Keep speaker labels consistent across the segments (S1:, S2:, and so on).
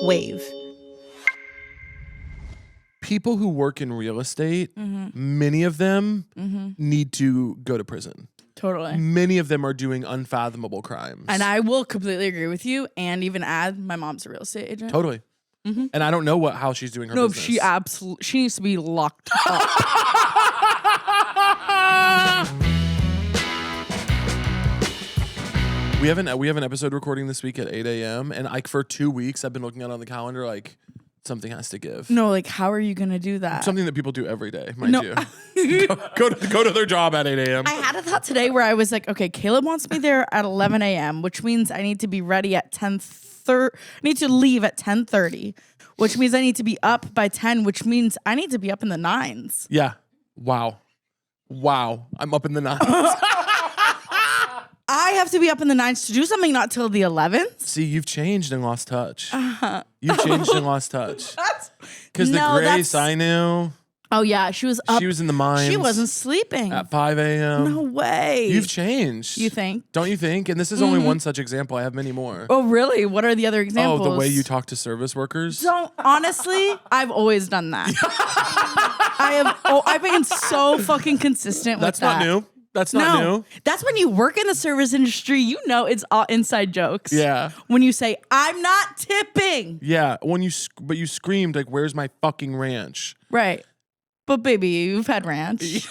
S1: wave.
S2: People who work in real estate, many of them need to go to prison.
S1: Totally.
S2: Many of them are doing unfathomable crimes.
S1: And I will completely agree with you and even add my mom's a real estate agent.
S2: Totally. And I don't know how she's doing her business.
S1: She needs to be locked up.
S2: We have an episode recording this week at 8 a.m. and like for 2 weeks I've been looking at it on the calendar like something has to give.
S1: No, like how are you gonna do that?
S2: Something that people do every day, mind you. go to their job at 8 a.m.
S1: I had a thought today where I was like, okay, Caleb wants me there at 11 a.m., which means I need to be ready at 10:30. I need to leave at 10:30, which means I need to be up by 10, which means I need to be up in the 9s.
S2: Yeah. Wow. I'm up in the 9s.
S1: I have to be up in the 9s to do something, not till the 11th.
S2: See, you've changed and lost touch. You've changed and lost touch. Because the Grace I knew.
S1: Oh, yeah. She was up.
S2: She was in the mines.
S1: She wasn't sleeping.
S2: At 5 a.m.
S1: No way.
S2: You've changed.
S1: You think?
S2: Don't you think? And this is only one such example. I have many more.
S1: Oh, really? What are the other examples?
S2: Oh, the way you talk to service workers?
S1: Honestly, I've always done that. I've been so fucking consistent with that.
S2: That's not new. That's not new.
S1: That's when you work in the service industry, you know it's all inside jokes.
S2: Yeah.
S1: When you say, I'm not tipping.
S2: Yeah. But you screamed like, where's my fucking ranch?
S1: Right. But baby, you've had ranch.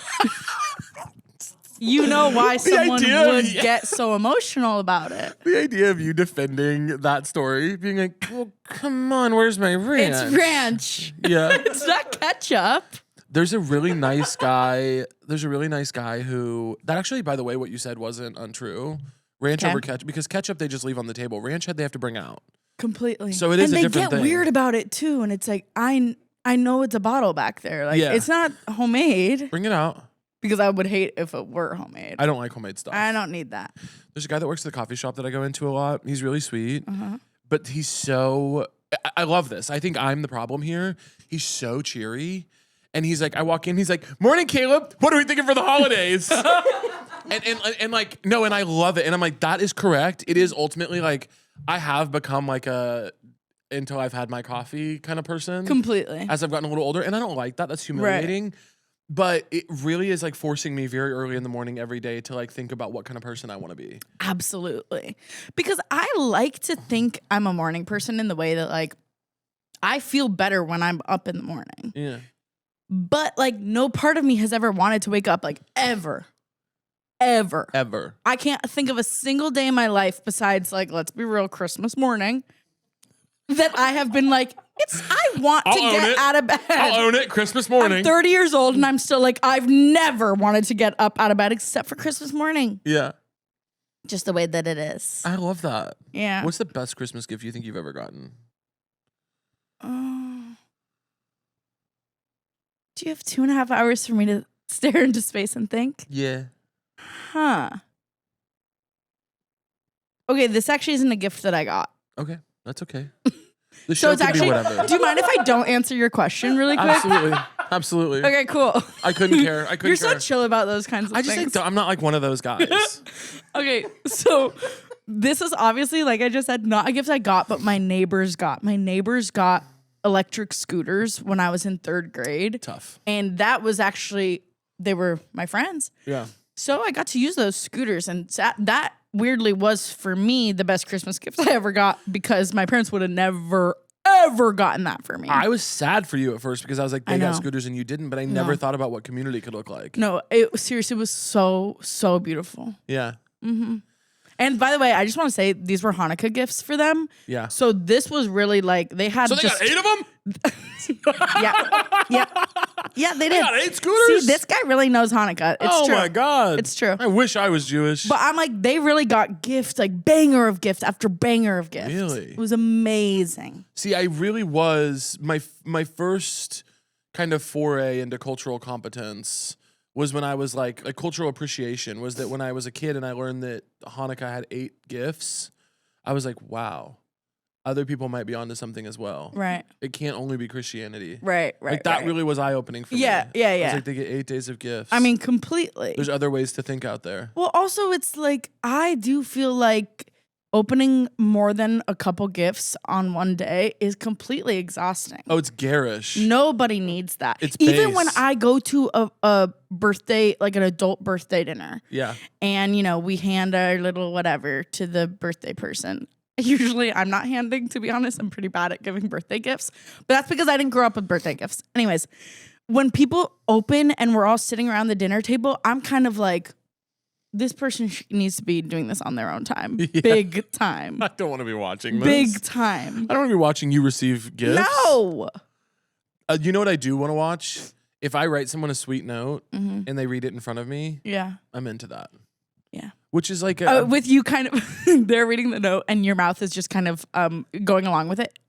S1: You know why someone would get so emotional about it.
S2: The idea of you defending that story, being like, well, come on, where's my ranch?
S1: It's ranch.
S2: Yeah.
S1: It's not ketchup.
S2: There's a really nice guy who, that actually, by the way, what you said wasn't untrue. Ranch over ketchup, because ketchup they just leave on the table. Ranch they have to bring out.
S1: Completely.
S2: So it is a different thing.
S1: And they get weird about it too. And it's like, I know it's a bottle back there. Like it's not homemade.
S2: Bring it out.
S1: Because I would hate if it were homemade.
S2: I don't like homemade stuff.
S1: I don't need that.
S2: There's a guy that works at the coffee shop that I go into a lot. He's really sweet. But he's so, I love this. I think I'm the problem here. He's so cheery. And he's like, I walk in, he's like, morning, Caleb. What are we thinking for the holidays? and like, no, and I love it. And I'm like, that is correct. It is ultimately like, I have become like until I've had my coffee kind of person.
S1: Completely.
S2: As I've gotten a little older. And I don't like that. That's humiliating. Right. But it really is like forcing me very early in the morning every day to like think about what kind of person I want to be. Absolutely.
S1: Because I like to think I'm a morning person in the way that like, I feel better when I'm up in the morning.
S2: Yeah.
S1: But like no part of me has ever wanted to wake up like ever. I can't think of a single day in my life besides like, let's be real, Christmas morning that I have been like, I want to get out of bed.
S2: I'll own it. Christmas morning.
S1: I'm 30 years old and I'm still like, I've never wanted to get up out of bed except for Christmas morning.
S2: Yeah.
S1: Just the way that it is.
S2: I love that.
S1: Yeah.
S2: What's the best Christmas gift you think you've ever gotten?
S1: Do you have 2.5 hours for me to stare into space and think?
S2: Yeah.
S1: Huh. Okay, this actually isn't a gift that I got.
S2: Okay, that's okay. The show
S1: so it's
S2: can
S1: actually,
S2: be whatever.
S1: Do you mind if I don't answer your question really quick?
S2: Absolutely.
S1: Okay, cool.
S2: I couldn't care.
S1: You're so chill about those kinds of things.
S2: I'm not like one of those guys.
S1: Okay, so this is obviously, like I just said, not a gift I got, but my neighbors got. My neighbors got electric scooters when I was in 3rd grade.
S2: Tough.
S1: And that was actually, they were my friends.
S2: Yeah.
S1: So I got to use those scooters, and that weirdly was for me the best Christmas gift I ever got because my parents would have never, ever gotten that for me.
S2: I was sad for you at first because I was like, they got scooters and you didn't, but I never thought about what community could look like.
S1: No, it seriously was so, so beautiful.
S2: Yeah.
S1: Mm-hmm. And by the way, I just want to say these were Hanukkah gifts for them.
S2: Yeah.
S1: So this was really like they had.
S2: So they got 8 of them.
S1: Yeah, they did.
S2: They got 8 scooters.
S1: See, this guy really knows Hanukkah. It's true.
S2: Oh my God,
S1: it's true.
S2: I wish I was Jewish.
S1: But I'm like, they really got gifts, like banger of gifts after banger of gifts.
S2: Really,
S1: it was amazing.
S2: See, I really was my first kind of foray into cultural competence. Was when I was like cultural appreciation was that when I was a kid and I learned that Hanukkah had 8 gifts, I was like, wow, other people might be onto something as well.
S1: Right.
S2: It can't only be Christianity.
S1: Right.
S2: Like that really was eye-opening for me.
S1: Yeah.
S2: I was like, they get 8 days of gifts.
S1: I mean, completely.
S2: There's other ways to think out there.
S1: Well, also it's like, I do feel like opening more than a couple gifts on one day is completely exhausting.
S2: Oh, it's garish.
S1: Nobody needs that.
S2: It's
S1: even
S2: base.
S1: when I go to a birthday, like an adult birthday dinner.
S2: Yeah.
S1: And, we hand our little whatever to the birthday person. Usually I'm not handing, to be honest. I'm pretty bad at giving birthday gifts. But that's because I didn't grow up with birthday gifts. Anyways, when people open and we're all sitting around the dinner table, I'm kind of like, this person needs to be doing this on their own time. Yeah. Big time.
S2: I don't want to be watching this.
S1: Big time.
S2: I don't want to be watching you receive gifts.
S1: No.
S2: You know what I do want to watch? If I write someone a sweet note and they read it in front of me, I'm into that.
S1: Yeah.
S2: Which is like
S1: with you kind of, they're reading the note and your mouth is just kind of going along with it.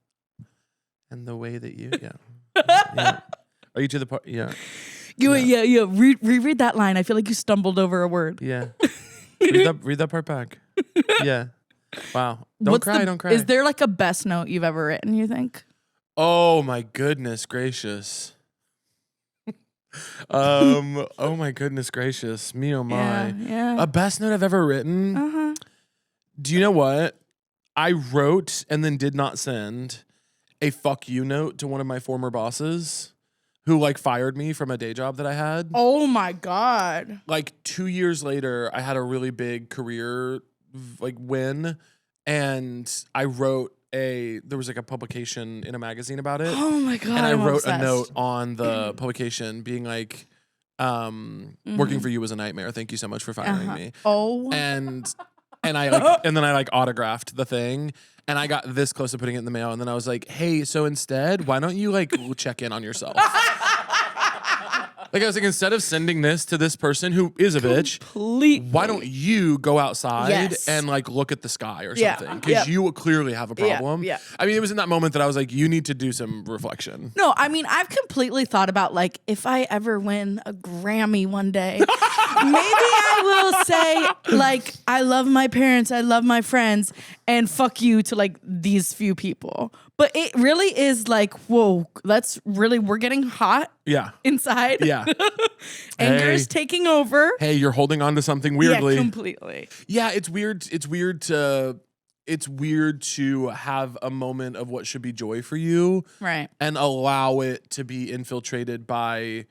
S2: And the way that you, yeah. Are you to the part? Yeah.
S1: Reread that line. I feel like you stumbled over a word.
S2: Yeah. read that part back. Yeah. Wow. Don't cry.
S1: Is there like a best note you've ever written, you think?
S2: Oh my goodness gracious. Oh my goodness gracious. Me oh my.
S1: Yeah.
S2: A best note I've ever written?
S1: Uh-huh.
S2: Do you know what? I wrote and then did not send a fuck you note to one of my former bosses who like fired me from a day job that I had.
S1: Oh my God.
S2: Like 2 years later, I had a really big career like win, and I wrote there was like a publication in a magazine about it.
S1: Oh my God.
S2: And I wrote
S1: obsessed.
S2: a note on the publication being like, working for you was a nightmare. Thank you so much for firing me.
S1: Oh.
S2: And then I autographed the thing, and I got this close to putting it in the mail, and then I was like, hey, so instead, why don't you like check in on yourself? Like I was like, instead of sending this to this person who is a bitch, why don't you go outside and like look at the sky or something? Because you clearly have a problem.
S1: Yeah.
S2: I mean, it was in that moment that I was like, you need to do some reflection.
S1: No, I mean, I've completely thought about like, if I ever win a Grammy one day, maybe I will say like, I love my parents, I love my friends, and fuck you to like these few people. But it really is like, whoa, we're getting hot.
S2: Yeah.
S1: Inside.
S2: Yeah.
S1: Anger's taking over.
S2: Hey, you're holding on to something weirdly.
S1: Yeah, completely. Yeah,
S2: it's weird. It's weird to have a moment of what should be joy for you.
S1: Right.
S2: And allow it to be infiltrated by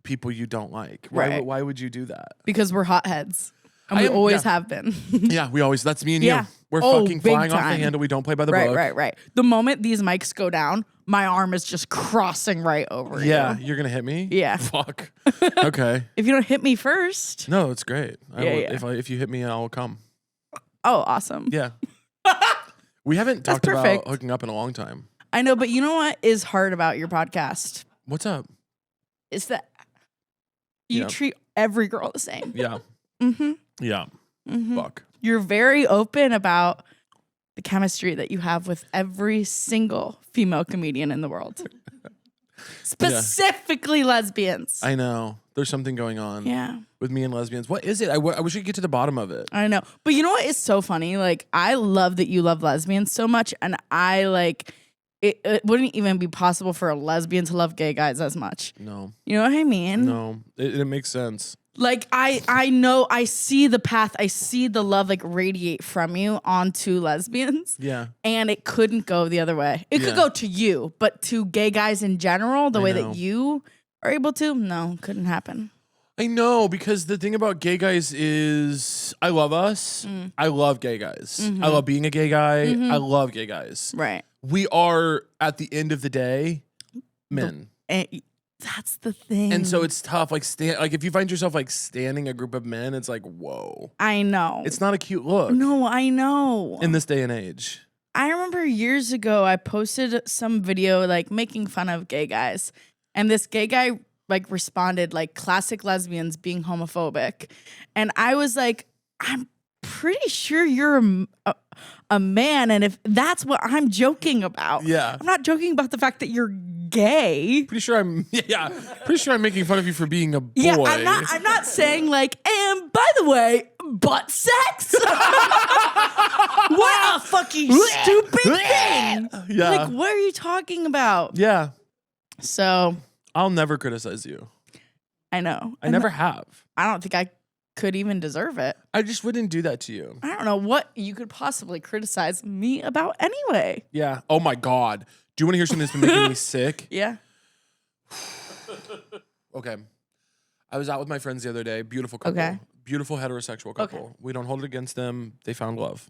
S2: people you don't like. Why would you do that?
S1: Because we're hotheads. And we always have been.
S2: Yeah, that's me and you. We're fucking flying off the handle. We don't play by the book.
S1: Right. The moment these mics go down, my arm is just crossing right over you.
S2: Yeah, you're going to hit me?
S1: Yeah.
S2: Fuck. Okay.
S1: If you don't hit me first.
S2: No, it's great. If you hit me, I'll come.
S1: Oh, awesome.
S2: Yeah. We haven't talked about hooking up in a long time.
S1: I know, but you know what is hard about your podcast?
S2: What's up?
S1: Is that you treat every girl the same.
S2: Yeah.
S1: Mm-hmm.
S2: Yeah.
S1: Mm-hmm.
S2: Fuck.
S1: You're very open about the chemistry that you have with every single female comedian in the world. Specifically lesbians.
S2: I know. There's something going on with me and lesbians. What is it? I wish we could get to the bottom of it.
S1: I know. But you know what is so funny? Like, I love that you love lesbians so much, and I like it wouldn't even be possible for a lesbian to love gay guys as much.
S2: No.
S1: You know what I mean?
S2: No. It makes sense.
S1: Like, I know, I see the path, I see the love like radiate from you onto lesbians.
S2: Yeah.
S1: And it couldn't go the other way. It could go to you, but to gay guys in general, the way that you are able to, no, couldn't happen.
S2: I know, because the thing about gay guys is I love us. I love gay guys.
S1: Mm-hmm.
S2: I love being a gay guy. I love gay guys.
S1: Right.
S2: We are, at the end of the day, men.
S1: That's the thing.
S2: And so it's tough. Like if you find yourself like standing a group of men, it's like, whoa.
S1: I know.
S2: It's not a cute look.
S1: No, I know.
S2: In this day and age.
S1: I remember years ago, I posted some video like making fun of gay guys. And this gay guy like responded like classic lesbians being homophobic. And I was like, I'm pretty sure you're a man. And if that's what I'm joking about.
S2: Yeah.
S1: I'm not joking about the fact that you're gay.
S2: Pretty sure I'm making fun of you for being a boy.
S1: Yeah, I'm not saying like, and by the way, butt sex. What a fucking stupid thing.
S2: Yeah.
S1: Like, what are you talking about?
S2: Yeah.
S1: So
S2: I'll never criticize you.
S1: I know.
S2: I never have.
S1: I don't think I could even deserve it.
S2: I just wouldn't do that to you.
S1: I don't know what you could possibly criticize me about anyway.
S2: Yeah. Oh my God. Do you want to hear something that's been making me sick?
S1: Yeah.
S2: Okay. I was out with my friends the other day. Beautiful couple.
S1: Okay.
S2: Beautiful heterosexual couple.
S1: Okay.
S2: We don't hold it against them. They found love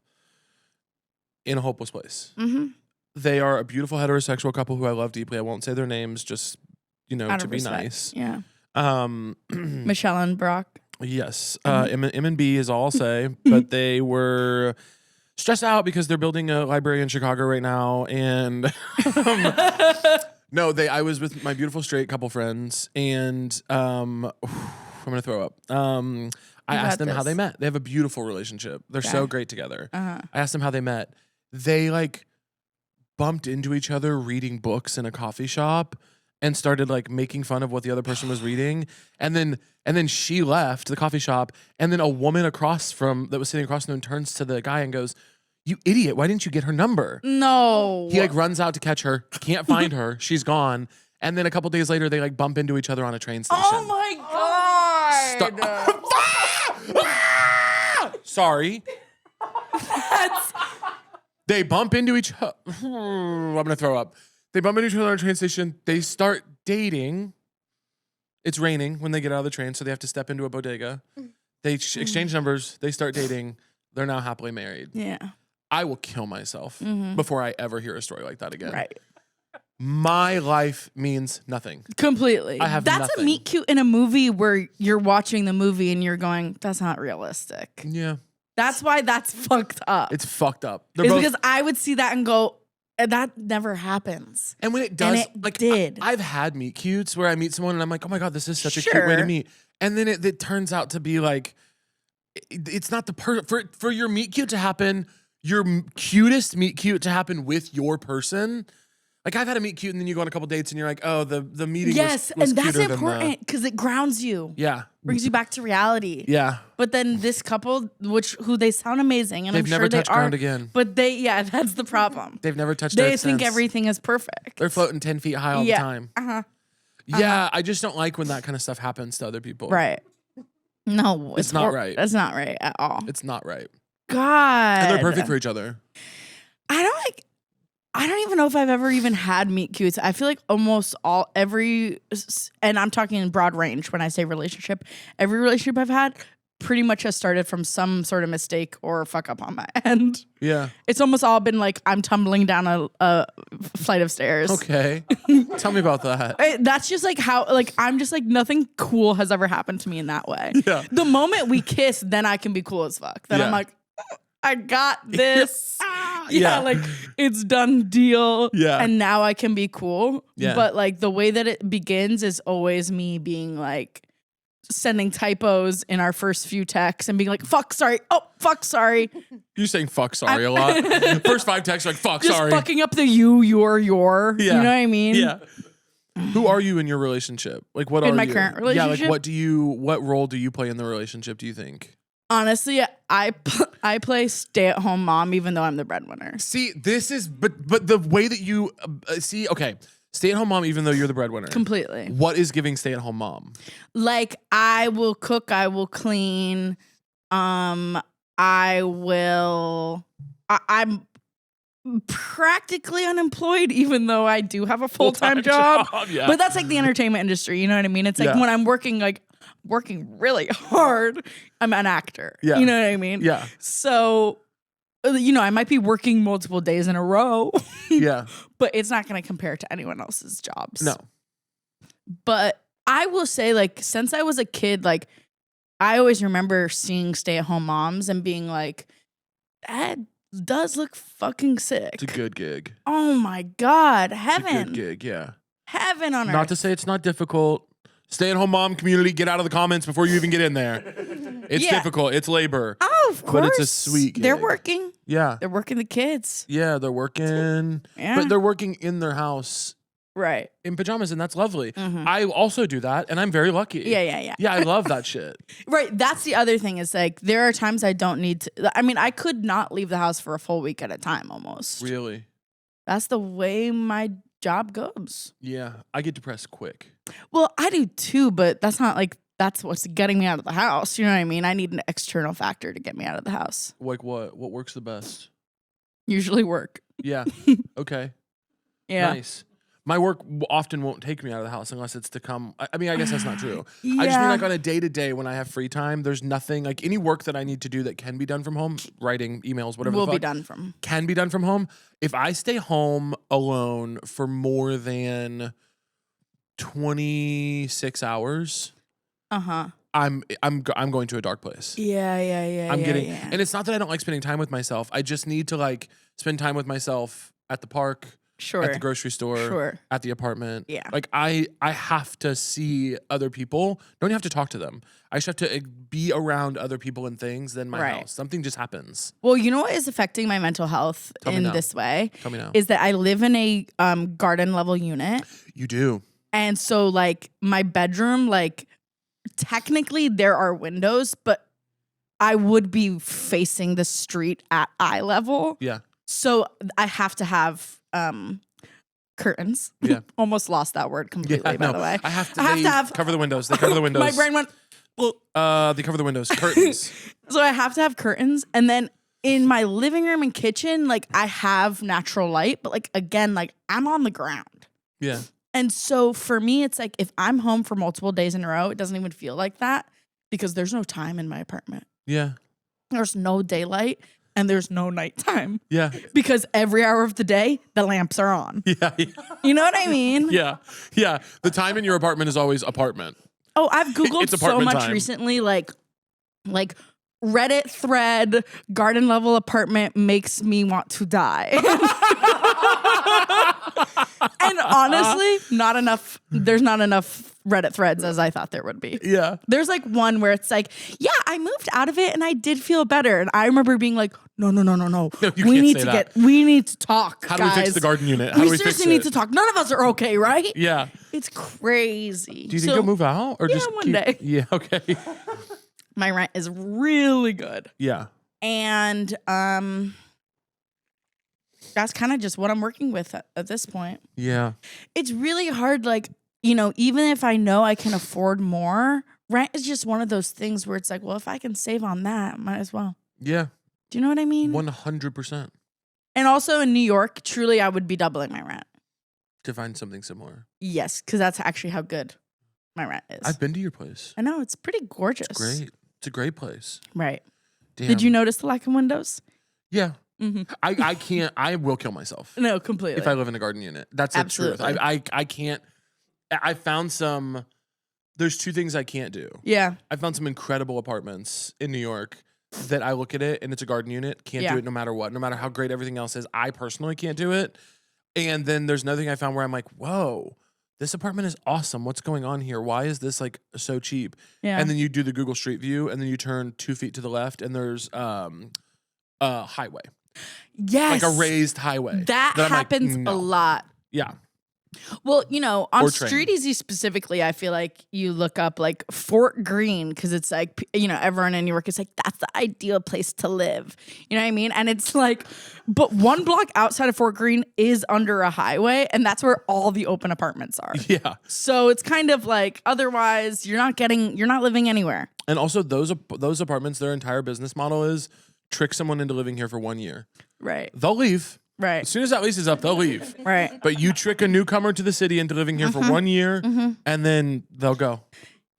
S2: in a hopeless place.
S1: Mm-hmm.
S2: They are a beautiful heterosexual couple who I love deeply. I won't say their names, just,
S1: Out
S2: to
S1: of
S2: be
S1: respect.
S2: nice.
S1: Yeah.
S2: Um,
S1: Michelle and Brock.
S2: yes. M and B is all I'll say, but they were stressed out because they're building a library in Chicago right now. And no, I was with my beautiful straight couple friends, and I'm going to throw up. I asked them how they met. They have a beautiful relationship. They're so great together. I asked them how they met. They bumped into each other reading books in a coffee shop and started making fun of what the other person was reading. And then she left the coffee shop, and then a woman that was sitting across from them turns to the guy and goes, "You idiot, why didn't you get her number?"
S1: No.
S2: He runs out to catch her, can't find her, she's gone. And then a couple days later they bump into each other on a train station.
S1: Oh my God.
S2: Sorry.
S1: That's
S2: They bump into each other. I'm going to throw up. They bump into each other on a train station. They start dating. It's raining when they get out of the train, so they have to step into a bodega. They exchange numbers. They start dating. They're now happily married.
S1: yeah.
S2: I will kill myself before I ever hear a story like that again.
S1: Right.
S2: My life means nothing.
S1: Completely.
S2: I have
S1: That's
S2: nothing.
S1: a meet cute in a movie where you're watching the movie and you're going, that's not realistic.
S2: Yeah.
S1: That's why that's fucked up.
S2: It's fucked up.
S1: It's because I would see that and go, that never happens.
S2: And when it does,
S1: And it did.
S2: I've had meet cutes where I meet someone and I'm like, oh my God, this is such a cute way to
S1: Sure.
S2: meet. And then it turns out to be it's not the for your meet cute to happen, your cutest meet cute to happen with your person. I've had a meet cute and then you go on a couple dates and you're like, oh, the meeting was
S1: and that's
S2: cuter than
S1: important because it grounds you.
S2: Yeah.
S1: Brings you back to reality.
S2: Yeah.
S1: But then this couple, who they sound amazing, and
S2: They've
S1: I'm
S2: never
S1: sure they
S2: touched
S1: are,
S2: ground again.
S1: But that's the problem.
S2: They've never touched
S1: They
S2: earth
S1: think
S2: since.
S1: everything is perfect.
S2: They're floating 10 feet high all the time. Yeah, I just don't like when that kind of stuff happens to other people.
S1: Right. No,
S2: It's not right.
S1: That's not right at all.
S2: It's not right.
S1: God.
S2: And they're perfect for each other.
S1: I don't even know if I've ever even had meet cutes. I feel like almost and I'm talking in broad range when I say relationship, every relationship I've had pretty much has started from some sort of mistake or fuck up on my end.
S2: Yeah.
S1: It's almost all been I'm tumbling down a flight of stairs.
S2: Okay. Tell me about that.
S1: That's just how I'm just nothing cool has ever happened to me in that way.
S2: Yeah.
S1: The moment we kiss, then I can be cool as fuck. Then I'm like, I got this.
S2: Yeah.
S1: It's done deal.
S2: Yeah.
S1: And now I can be cool.
S2: Yeah.
S1: But the way that it begins is always me being sending typos in our first few texts and being fuck, sorry. Oh, fuck, sorry.
S2: You're saying fuck sorry a lot. First 5 texts are fuck
S1: Just
S2: sorry.
S1: fucking up the your.
S2: Yeah.
S1: You know what I mean?
S2: Yeah. Who are you in your relationship? What are you?
S1: In my current relationship?
S2: Yeah, what role do you play in the relationship, do you think?
S1: Honestly, I play stay-at-home mom even though I'm the breadwinner.
S2: See, this is but the way that you okay, stay-at-home mom even though you're the breadwinner.
S1: Completely.
S2: What is giving stay-at-home mom?
S1: I will cook, I will clean, I'm practically unemployed even though I do have a full-time job.
S2: Yeah.
S1: But that's the entertainment industry, you know what I mean? It's when I'm working really hard, I'm an actor.
S2: Yeah.
S1: You know what I mean?
S2: Yeah.
S1: So, I might be working multiple days in a row.
S2: Yeah.
S1: But it's not going to compare to anyone else's jobs.
S2: No.
S1: But I will say, since I was a kid, I always remember seeing stay-at-home moms and being that does look fucking sick.
S2: It's a good gig.
S1: Oh my God.
S2: It's
S1: Heaven.
S2: a good gig, yeah.
S1: Heaven on earth.
S2: Not to say it's not difficult. Stay-at-home mom community, get out of the comments before you even get in there. It's difficult. It's labor.
S1: Oh, of course.
S2: But it's a sweet gig.
S1: They're working.
S2: Yeah.
S1: They're working the kids.
S2: Yeah, they're working.
S1: Yeah.
S2: But they're working in their house
S1: Right.
S2: in pajamas, and that's lovely. I also do that, and I'm very lucky.
S1: Yeah.
S2: Yeah, I love that shit.
S1: Right. That's the other thing is there are times I don't need to. I mean, I could not leave the house for a full week at a time almost.
S2: Really?
S1: That's the way my job goes.
S2: Yeah, I get depressed quick.
S1: Well, I do too, but that's not that's what's getting me out of the house. You know what I mean? I need an external factor to get me out of the house.
S2: Like what? What works the best?
S1: Usually work.
S2: Yeah. Okay.
S1: Yeah.
S2: Nice. My work often won't take me out of the house unless it's to come. I mean, I guess that's not true.
S1: Yeah.
S2: I just mean like on a day-to-day when I have free time, there's nothing like any work that I need to do that can be done from home, writing, emails, whatever
S1: will
S2: the
S1: be
S2: fuck,
S1: done from.
S2: can be done from home. If I stay home alone for more than 26 hours, I'm going to a dark place.
S1: Yeah.
S2: And it's not that I don't like spending time with myself. I just need to like spend time with myself at the park,
S1: Sure.
S2: at the grocery store,
S1: Sure.
S2: at the apartment.
S1: Yeah.
S2: Like I have to see other people. Don't even have to talk to them. I just have to be around other people and things than my house. Something just happens.
S1: Well, you know what is affecting my mental health in this way?
S2: Tell me now.
S1: Is that I live in a garden level unit.
S2: You do.
S1: And so like my bedroom, like technically there are windows, but I would be facing the street at eye level.
S2: Yeah.
S1: So I have to have curtains.
S2: Yeah.
S1: Almost lost that word completely, by the way.
S2: I have to have cover the windows. They cover the windows.
S1: My brain went,
S2: they cover the windows. Curtains.
S1: So I have to have curtains. And then in my living room and kitchen, like I have natural light, but like again, like I'm on the ground.
S2: Yeah.
S1: And so for me, it's like if I'm home for multiple days in a row, it doesn't even feel like that because there's no time in my apartment.
S2: Yeah.
S1: There's no daylight and there's no nighttime.
S2: Yeah.
S1: Because every hour of the day, the lamps are on.
S2: Yeah.
S1: You know what I mean?
S2: Yeah. Yeah. The time in your apartment is always apartment.
S1: Oh, I've Googled
S2: It's
S1: so
S2: apartment
S1: much
S2: time.
S1: recently, like Reddit thread, garden level apartment makes me want to die. And honestly, there's not enough Reddit threads as I thought there would be.
S2: Yeah.
S1: There's like one where it's like, yeah, I moved out of it and I did feel better. And I remember being like, no. We need to talk.
S2: How do
S1: guys.
S2: we fix the garden unit? How do we
S1: seriously
S2: fix
S1: need
S2: it?
S1: to talk. None of us are okay, right?
S2: Yeah.
S1: It's crazy.
S2: Do you think you'll move out or just
S1: one day.
S2: Yeah. Okay.
S1: My rent is really good.
S2: Yeah.
S1: And that's kind of just what I'm working with at this point.
S2: Yeah.
S1: It's really hard, like, you know, even if I know I can afford more, rent is just one of those things where it's like, well, if I can save on that, might as well.
S2: Yeah.
S1: Do you know what I mean?
S2: 100%.
S1: And also in New York, truly, I would be doubling my rent.
S2: To find something similar.
S1: Yes, because that's actually how good my rent is.
S2: I've been to your place.
S1: I know, it's pretty gorgeous.
S2: It's great. It's a great place.
S1: Right.
S2: Damn.
S1: Did you notice the lack of windows?
S2: Yeah.
S1: Mm-hmm.
S2: I can't. I will kill myself.
S1: No, completely.
S2: If I live in a garden unit. That's the truth. I can't. I found some. There's two things I can't do.
S1: Yeah.
S2: I found some incredible apartments in New York that I look at it and it's a garden unit. Can't do it no matter what. No matter how great everything else is. I personally can't do it. And then there's another thing I found where I'm like, whoa, this apartment is awesome. What's going on here? Why is this like so cheap?
S1: Yeah.
S2: And then you do the Google Street View and then you turn 2 feet to the left and there's a highway.
S1: Yes.
S2: Like a raised highway.
S1: That happens a lot.
S2: Yeah.
S1: Well, you know, on
S2: Or train.
S1: Street Easy specifically, I feel like you look up like Fort Greene because it's like, you know, everyone in New York is like, that's the ideal place to live. You know what I mean? And it's like, but one block outside of Fort Greene is under a highway and that's where all the open apartments are.
S2: Yeah.
S1: So it's kind of like, otherwise you're not living anywhere.
S2: And also those apartments, their entire business model is trick someone into living here for 1 year.
S1: Right.
S2: They'll leave.
S1: Right.
S2: As soon as that lease is up, they'll leave.
S1: Right.
S2: But you trick a newcomer to the city into living here for 1 year, and then they'll go.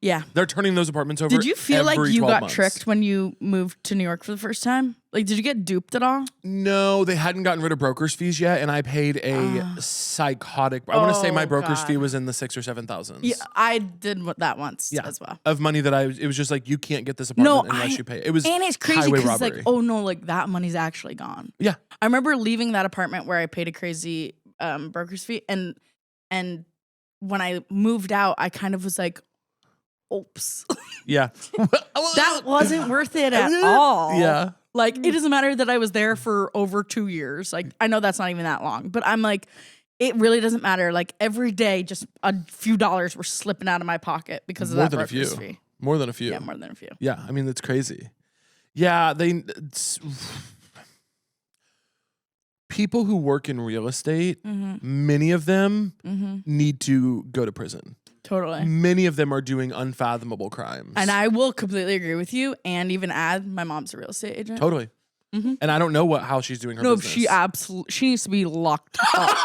S1: Yeah.
S2: They're turning those apartments over.
S1: Did you feel like
S2: every
S1: you
S2: 12
S1: got
S2: months.
S1: tricked when you moved to New York for the first time? Like, did you get duped at all?
S2: No, they hadn't gotten rid of broker's fees yet, and I paid a psychotic. I want to say my broker's fee was in the 6,000 or 7,000s.
S1: Yeah, I did that once as well.
S2: Of money that it was just like you can't get this apartment unless you pay. It was
S1: and it's crazy
S2: highway
S1: because
S2: robbery.
S1: like, oh no, like that money's actually gone.
S2: Yeah,
S1: I remember leaving that apartment where I paid a crazy broker's fee, and when I moved out, I kind of was like, oops.
S2: Yeah.
S1: That wasn't worth it at all.
S2: Yeah.
S1: Like, it doesn't matter that I was there for over 2 years. Like, I know that's not even that long, but I'm like, it really doesn't matter. Like, every day, just a few dollars were slipping out of my pocket because of that broker's fee.
S2: More than a few.
S1: Yeah, more than a few.
S2: Yeah, I mean, that's crazy. Yeah, people who work in real estate, many of them need to go to prison.
S1: Totally.
S2: Many of them are doing unfathomable crimes.
S1: And I will completely agree with you and even add my mom's a real estate agent.
S2: Totally. And I don't know how she's doing her business.
S1: She needs to be locked up.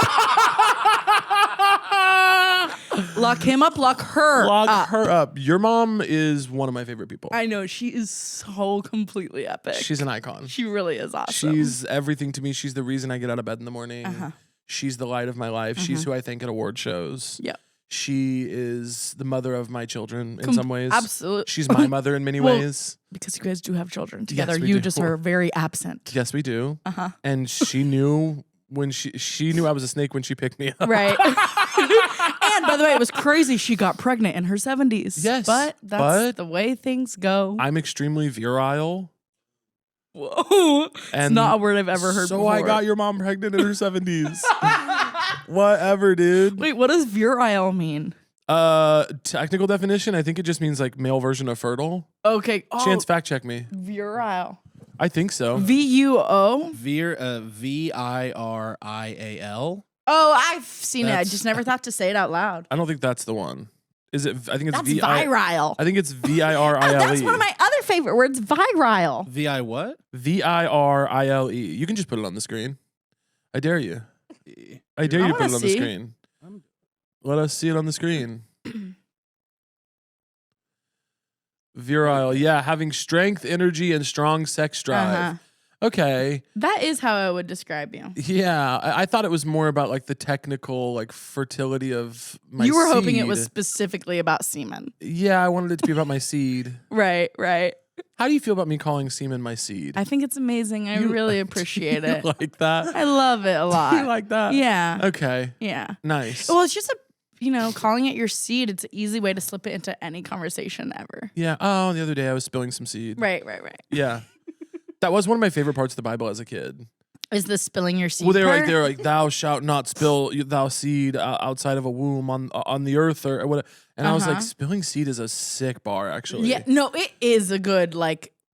S1: Lock him up, lock her up.
S2: Your mom is one of my favorite people.
S1: I know. She is so completely epic.
S2: She's an icon.
S1: She really is awesome.
S2: She's everything to me. She's the reason I get out of bed in the morning. She's the light of my life. She's who I thank at award shows.
S1: Yep.
S2: She is the mother of my children in some ways.
S1: Absolutely.
S2: She's my mother in many ways.
S1: Because you guys do have children together.
S2: Yes, we
S1: you
S2: do.
S1: just are very absent.
S2: Yes, we do. And she knew when she knew I was a snake when she picked me up.
S1: Right. And by the way, it was crazy. She got pregnant in her 70s.
S2: Yes.
S1: But that's the way things go.
S2: I'm extremely virile.
S1: Whoa. It's not a word I've ever heard before.
S2: So I got your mom pregnant in her 70s. Whatever, dude.
S1: Wait, what does virile mean?
S2: Technical definition, I think it just means like male version of fertile.
S1: Okay.
S2: Chance, fact check me.
S1: Virile.
S2: I think so.
S1: VUO?
S3: VIRIAL.
S1: Oh, I've seen it. I just never thought to say it out loud.
S2: I don't think that's the one. Is it? I think it's
S1: That's virile.
S2: I think it's VIRILE.
S1: That's one of my other favorite words, virile.
S3: VI what?
S2: VIRILE. You can just put it on the screen. I dare you. I dare you to put it on the screen. Let us see it on the screen. Virile. Yeah, having strength, energy, and strong sex drive. Okay.
S1: That is how I would describe you.
S2: Yeah. I thought it was more about like the technical like fertility of my seed.
S1: You were hoping it was specifically about semen.
S2: Yeah, I wanted it to be about my seed.
S1: Right.
S2: How do you feel about me calling semen my seed?
S1: I think it's amazing. I really appreciate it.
S2: Like that?
S1: I love it a lot.
S2: You like that?
S1: Yeah.
S2: Okay.
S1: Yeah.
S2: Nice.
S1: Well, it's just calling it your seed, it's an easy way to slip it into any conversation ever.
S2: Yeah. Oh, the other day I was spilling some seed.
S1: Right.
S2: Yeah. That was one of my favorite parts of the Bible as a kid.
S1: Is the spilling your seed?
S2: Well, they're like, thou shalt not spill thou seed outside of a womb on the earth or whatever. And I was like, spilling seed is a sick bar, actually.
S1: Yeah, no, it is a good,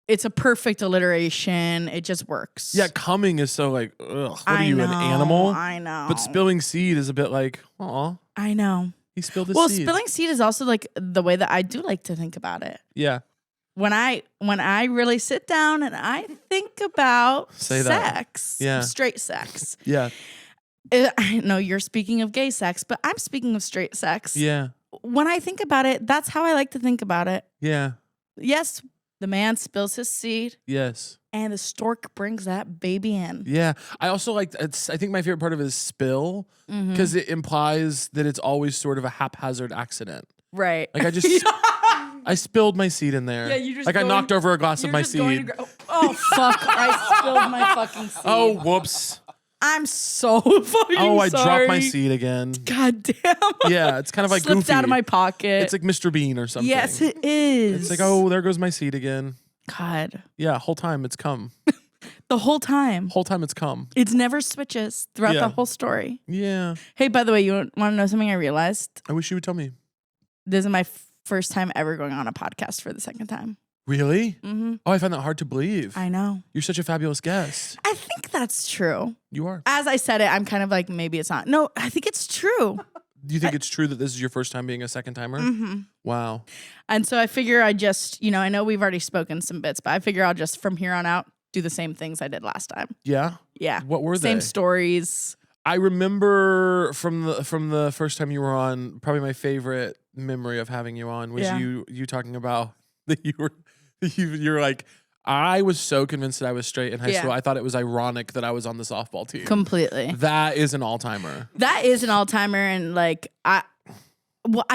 S1: it's a perfect alliteration. It just works.
S2: Yeah, coming is so like, ugh, what are you, an animal?
S1: I know.
S2: But spilling seed is a bit like, aw.
S1: I know.
S2: He spilled his
S1: well,
S2: seed.
S1: spilling seed is also like the way that I do like to think about it.
S2: Yeah.
S1: When I really sit down and I think about sex, straight sex.
S2: Yeah.
S1: I know you're speaking of gay sex, but I'm speaking of straight sex.
S2: Yeah.
S1: When I think about it, that's how I like to think about it.
S2: Yeah.
S1: Yes, the man spills his seed.
S2: Yes.
S1: And the stork brings that baby in.
S2: Yeah. I also I think my favorite part of it is spill because it implies that it's always sort of a haphazard accident.
S1: Right.
S2: Like I just I spilled my seed in there.
S1: Yeah, you just
S2: I knocked over a glass of my seed.
S1: Oh fuck! I spilled my fucking seed.
S2: Oh whoops!
S1: I'm so fucking sorry.
S2: I dropped my seed again.
S1: God damn.
S2: Yeah, it's kind of like
S1: slipped
S2: Goofy.
S1: out of my pocket.
S2: It's like Mr. Bean or something.
S1: Yes, it is.
S2: It's like, oh, there goes my seed again.
S1: God.
S2: Yeah, whole time it's come.
S1: The whole time.
S2: Whole time it's come.
S1: It never switches throughout the whole story.
S2: Yeah.
S1: Hey, by the way, you want to know something I realized?
S2: I wish you would tell me.
S1: This is my first time ever going on a podcast for the second time.
S2: Really? Mm-hmm. Oh, I find that hard to believe.
S1: I know.
S2: You're such a fabulous guest.
S1: I think that's true.
S2: You are.
S1: As I said it, I'm kind of like, maybe it's not. No, I think it's true.
S2: Do you think it's true that this is your first time being a second timer?
S1: Mm-hmm.
S2: Wow.
S1: And so I figure I just, I know we've already spoken some bits, but I figure I'll just, from here on out, do the same things I did last time.
S2: Yeah?
S1: Yeah.
S2: What were they?
S1: Same stories.
S2: I remember from the first time you were on, probably my favorite memory of having you on was you talking about that you were like, I was so convinced that I was straight in high school. I thought it was ironic that I was on the softball team.
S1: Completely.
S2: That is an all-timer.
S1: That is an all-timer. And I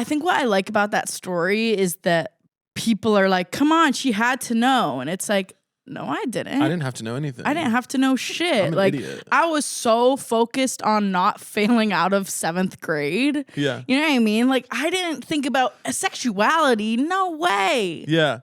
S1: think what I like about that story is that people are like, come on, she had to know. And it's like, no, I didn't.
S2: I didn't have to know anything.
S1: I didn't have to know shit.
S2: I'm an idiot.
S1: I was so focused on not failing out of 7th grade.
S2: Yeah.
S1: You know what I mean? Like, I didn't think about sexuality. No way.
S2: Yeah.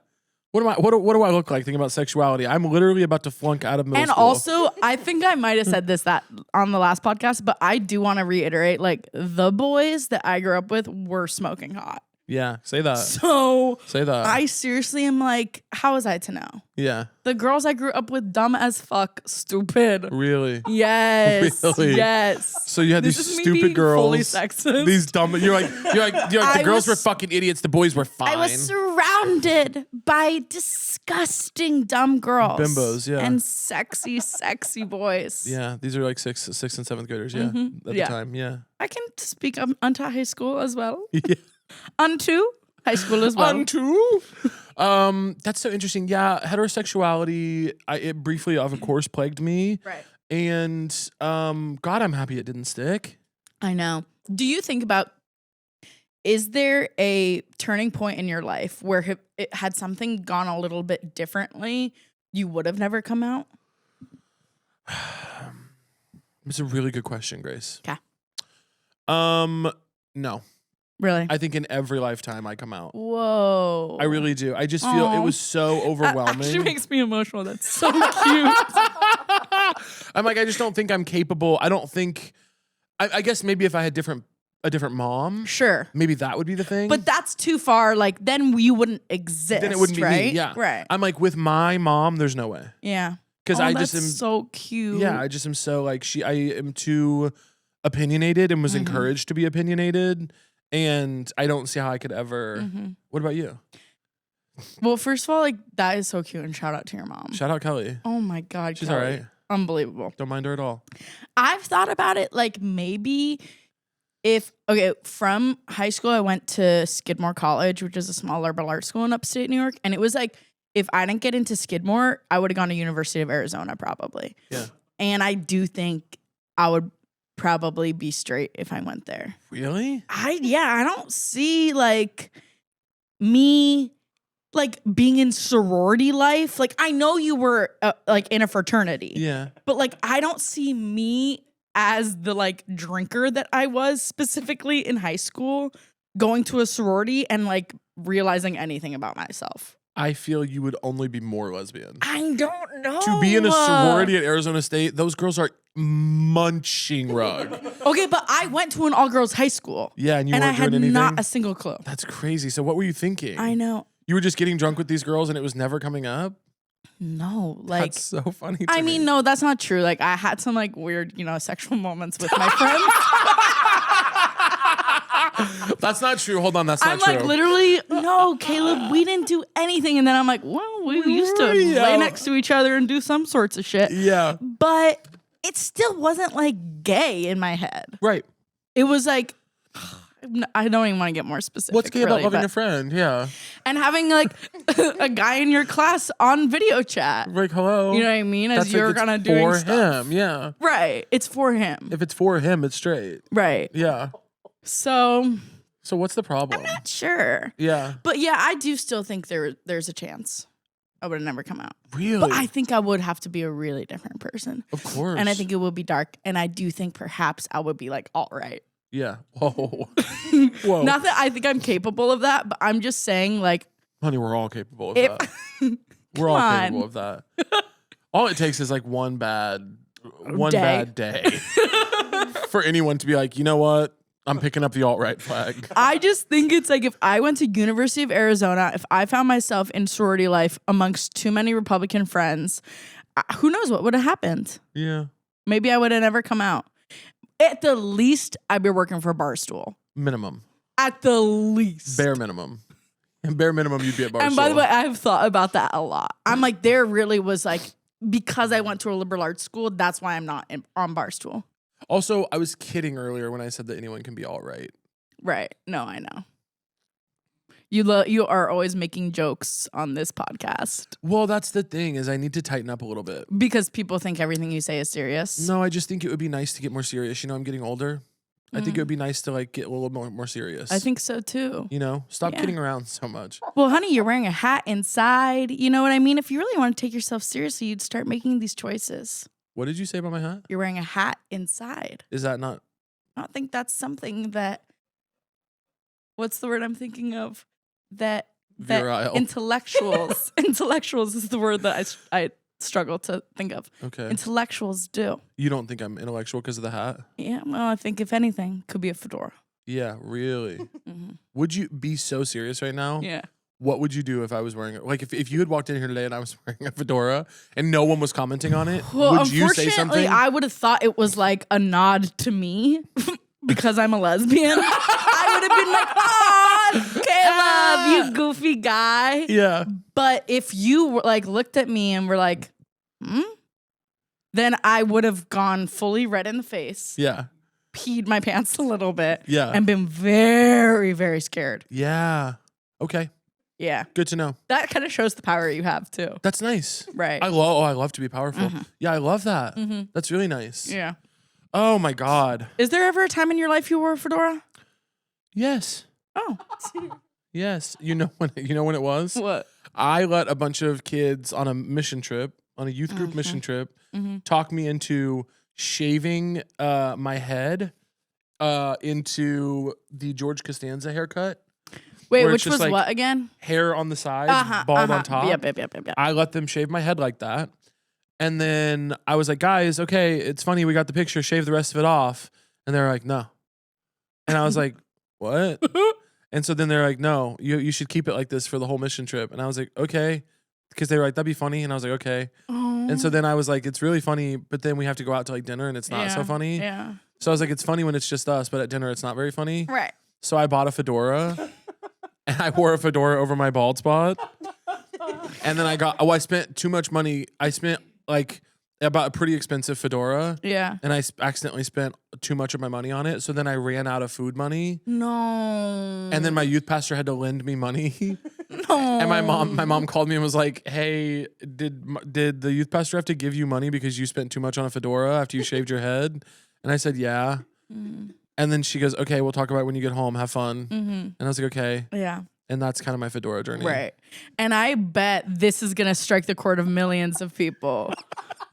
S2: What do I look like thinking about sexuality? I'm literally about to flunk out of middle school.
S1: And also, I think I might have said that on the last podcast, but I do want to reiterate, the boys that I grew up with were smoking hot.
S2: Yeah, say that.
S1: So
S2: Say that.
S1: I seriously am like, how was I to know?
S2: Yeah.
S1: The girls I grew up with, dumb as fuck, stupid.
S2: Really?
S1: Yes.
S2: Really?
S1: Yes.
S2: So you had
S1: This
S2: these
S1: is me
S2: stupid
S1: being
S2: girls.
S1: fully sexist.
S2: These dumb. You're like the girls were
S1: was-
S2: fucking idiots. The boys were fine.
S1: I was surrounded by disgusting dumb girls.
S2: Bimbos, yeah.
S1: And sexy, sexy boys.
S2: Yeah, these are like sixth and 7th graders. Yeah, at
S1: Yeah.
S2: the time. Yeah.
S1: I can speak onto high school as well.
S2: Yeah.
S1: Unto high school as well.
S2: Unto. That's so interesting. Yeah, heterosexuality. It briefly, of course, plagued me.
S1: Right.
S2: And God, I'm happy it didn't stick.
S1: I know. Do you think about, is there a turning point in your life where it had something gone a little bit differently, you would have never come out?
S2: It's a really good question, Grace.
S1: Okay.
S2: No.
S1: Really?
S2: I think in every lifetime I come out.
S1: Whoa.
S2: I really do. I just feel it was so overwhelming.
S1: That actually makes me emotional. That's so cute.
S2: I'm like, I just don't think I'm capable. I don't think. I guess maybe if I had a different mom,
S1: Sure.
S2: maybe that would be the thing.
S1: But that's too far. Like, then you wouldn't exist.
S2: then it wouldn't be
S1: right?
S2: me. Yeah.
S1: Right.
S2: I'm like, with my mom, there's no way.
S1: Yeah.
S2: Because I just am
S1: so cute.
S2: Yeah, I just am so like I am too opinionated and was encouraged to be opinionated, and I don't see how I could ever. What about you?
S1: Well, first of all, like, that is so cute, and shout out to your mom.
S2: Shout out Kelly.
S1: Oh my God,
S2: She's
S1: Kelly.
S2: all right.
S1: Unbelievable.
S2: Don't mind her at all.
S1: I've thought about it, like, maybe from high school, I went to Skidmore College, which is a small liberal arts school in upstate New York, and it was like, if I didn't get into Skidmore, I would have gone to University of Arizona probably.
S2: Yeah.
S1: And I do think I would probably be straight if I went there.
S2: Really?
S1: I don't see like me like being in sorority life. Like, I know you were like in a fraternity.
S2: Yeah.
S1: But like, I don't see me as the like drinker that I was specifically in high school going to a sorority and like realizing anything about myself.
S2: I feel you would only be more lesbian.
S1: I don't know.
S2: To be in a sorority at Arizona State, those girls are munching rug.
S1: Okay, but I went to an all-girls high school.
S2: Yeah, and you
S1: I
S2: weren't
S1: had
S2: doing anything?
S1: not a single clue.
S2: That's crazy. So what were you thinking?
S1: I know.
S2: You were just getting drunk with these girls and it was never coming up?
S1: No, like,
S2: That's so funny to
S1: I
S2: me.
S1: mean, no, that's not true. Like, I had some like weird, sexual moments with my friends.
S2: That's not true. Hold on, that's not
S1: I'm
S2: true.
S1: like, literally, no, Caleb, we didn't do anything. And then I'm like, well, we used to
S2: Yeah.
S1: lay next to each other and do some sorts of shit.
S2: Yeah.
S1: But it still wasn't like gay in my head.
S2: Right.
S1: It was like, I don't even want to get more specific.
S2: What's gay about
S1: really,
S2: loving
S1: but-
S2: a friend? Yeah.
S1: And having like a guy in your class on video chat.
S2: Like, hello.
S1: You know what I mean? As
S2: That's
S1: you're
S2: like, it's
S1: kind of doing
S2: for
S1: stuff.
S2: him. Yeah.
S1: Right. It's for him.
S2: If it's for him, it's straight.
S1: Right.
S2: Yeah.
S1: So
S2: So what's the problem?
S1: not sure.
S2: Yeah.
S1: But yeah, I do still think there's a chance I would have never come out.
S2: Really?
S1: But I think I would have to be a really different person.
S2: Of course.
S1: And I think it will be dark. And I do think perhaps I would be like, all right.
S2: Yeah. Whoa. Whoa.
S1: Not that I think I'm capable of that, but I'm just saying, like,
S2: Honey, we're all capable of
S1: if
S2: that. We're all
S1: on.
S2: capable of that. All it takes is like one bad
S1: Day.
S2: bad day for anyone to be like, you know what? I'm picking up the alt-right flag.
S1: I just think it's like if I went to University of Arizona, if I found myself in sorority life amongst too many Republican friends, who knows what would have happened?
S2: Yeah.
S1: Maybe I would have never come out. At the least, I'd be working for Barstool.
S2: Minimum.
S1: At the least.
S2: Bare minimum. And bare minimum, you'd be at Barstool.
S1: And by the way, I've thought about that a lot. I'm like, there really was like, because I went to a liberal arts school, that's why I'm not on Barstool.
S2: Also, I was kidding earlier when I said that anyone can be all right.
S1: Right. No, I know. You are always making jokes on this podcast
S2: Well, that's the thing is I need to tighten up a little bit.
S1: because people think everything you say is serious.
S2: No, I just think it would be nice to get more serious. You know, I'm getting older. I think it would be nice to like get a little more serious.
S1: I think so too.
S2: You know, stop
S1: Yeah.
S2: kidding around so much.
S1: Well, honey, you're wearing a hat inside. You know what I mean? If you really want to take yourself seriously, you'd start making these choices.
S2: What did you say about my hat?
S1: You're wearing a hat inside.
S2: Is that not?
S1: I don't think that's something that. What's the word I'm thinking of? That
S2: Virile.
S1: intellectuals is the word that I struggle to think of.
S2: Okay.
S1: Intellectuals do.
S2: You don't think I'm intellectual because of the hat?
S1: Yeah, well, I think if anything, could be a fedora.
S2: Yeah, really.
S1: Mm-hmm.
S2: Would you be so serious right now?
S1: Yeah.
S2: What would you do if I was wearing it? Like if you had walked in here today and I was wearing a fedora and no one was commenting on it,
S1: Well,
S2: would you say
S1: unfortunately,
S2: something?
S1: I would have thought it was like a nod to me because I'm a lesbian. I would have been like, "Oh, Caleb, you goofy guy."
S2: Yeah.
S1: But if you were, like looked at me and were like, then I would have gone fully red in the face,
S2: Yeah.
S1: peed my pants a little bit,
S2: Yeah.
S1: and been very, very scared.
S2: Yeah. Okay.
S1: Yeah.
S2: Good to know.
S1: That kind of shows the power you have too.
S2: That's nice.
S1: Right.
S2: I love to be powerful. Yeah, I love that. That's really nice.
S1: Yeah.
S2: Oh my God.
S1: Is there ever a time in your life you wore a fedora?
S2: Yes.
S1: Oh.
S2: Yes. You know when it was?
S1: What?
S2: I let a bunch of kids on a mission trip, on a youth group mission trip, talk me into shaving my head into the George Costanza haircut.
S1: Wait,
S2: where it's
S1: which
S2: just
S1: was
S2: like
S1: what again?
S2: Hair on the sides, bald on top.
S1: Yep.
S2: I let them shave my head like that. And then I was like, guys, okay, it's funny. We got the picture. Shave the rest of it off. And they're like, no. And I was like, what? And so then they're like, no, you should keep it like this for the whole mission trip. And I was like, okay. Because they were like, that'd be funny. And I was like, okay.
S1: Oh.
S2: And so then I was like, it's really funny. But then we have to go out to like dinner and it's not so funny.
S1: Yeah.
S2: So I was like, it's funny when it's just us. But at dinner, it's not very funny.
S1: Right.
S2: So I bought a fedora. And I wore a fedora over my bald spot. And then I spent too much money. I spent like about a pretty expensive fedora.
S1: Yeah.
S2: And I accidentally spent too much of my money on it. So then I ran out of food money.
S1: No.
S2: And then my youth pastor had to lend me money.
S1: No.
S2: And my mom called me and was like, hey, did the youth pastor have to give you money because you spent too much on a fedora after you shaved your head? And I said, yeah. And then she goes, okay, we'll talk about it when you get home. Have fun. And I was like, okay.
S1: Yeah.
S2: And that's kind of my fedora journey.
S1: Right. And I bet this is going to strike the chord of millions of people.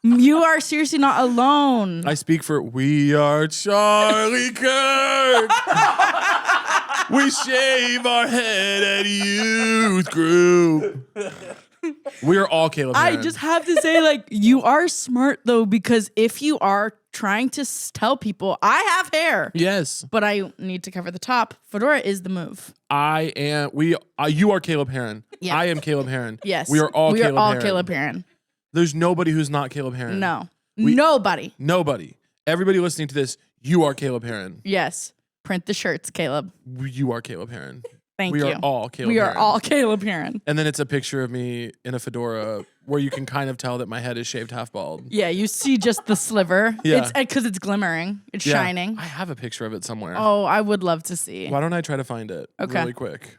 S1: You are seriously not alone.
S2: I speak for We Are Charlie Kirk. We shave our head at youth group. We are all Caleb Hearon.
S1: I just have to say, like, you are smart, though, because if you are trying to tell people, I have hair.
S2: Yes.
S1: But I need to cover the top, fedora is the move.
S2: You are Caleb Hearon.
S1: Yeah.
S2: I am Caleb Hearon.
S1: Yes.
S2: We are all Caleb Hearon.
S1: Hearon.
S2: There's nobody who's not Caleb Hearon.
S1: No. Nobody.
S2: Everybody listening to this, you are Caleb Hearon.
S1: Yes. Print the shirts, Caleb.
S2: You are Caleb Hearon.
S1: Thank
S2: we
S1: you.
S2: are all Caleb
S1: We
S2: Hearon.
S1: are all Caleb Hearon.
S2: And then it's a picture of me in a fedora where you can kind of tell that my head is shaved half bald.
S1: Yeah, you see just the sliver.
S2: Yeah.
S1: It's because it's glimmering. It's
S2: Yeah.
S1: shining.
S2: I have a picture of it somewhere.
S1: Oh, I would love to see.
S2: Why don't I try to find it really quick?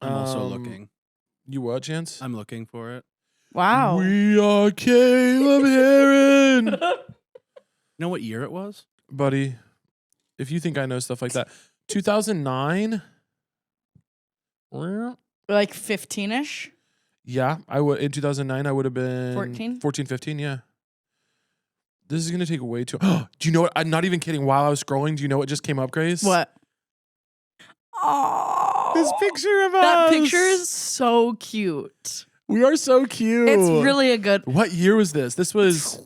S3: I'm also looking.
S2: You what, Chance?
S3: I'm looking for it.
S1: Wow.
S2: We are Caleb Hearon.
S3: You know what year it was?
S2: Buddy, if you think I know stuff like that. 2009?
S1: Like 15-ish?
S2: Yeah, I would. In 2009, I would have been
S1: 14?
S2: 14, 15, yeah. This is going to take way too... Do you know what? I'm not even kidding. While I was scrolling, do you know what just came up, Grace?
S1: What? Oh.
S2: This picture of us.
S1: That picture is so cute.
S2: We are so cute.
S1: It's really a good...
S2: What year was this? This was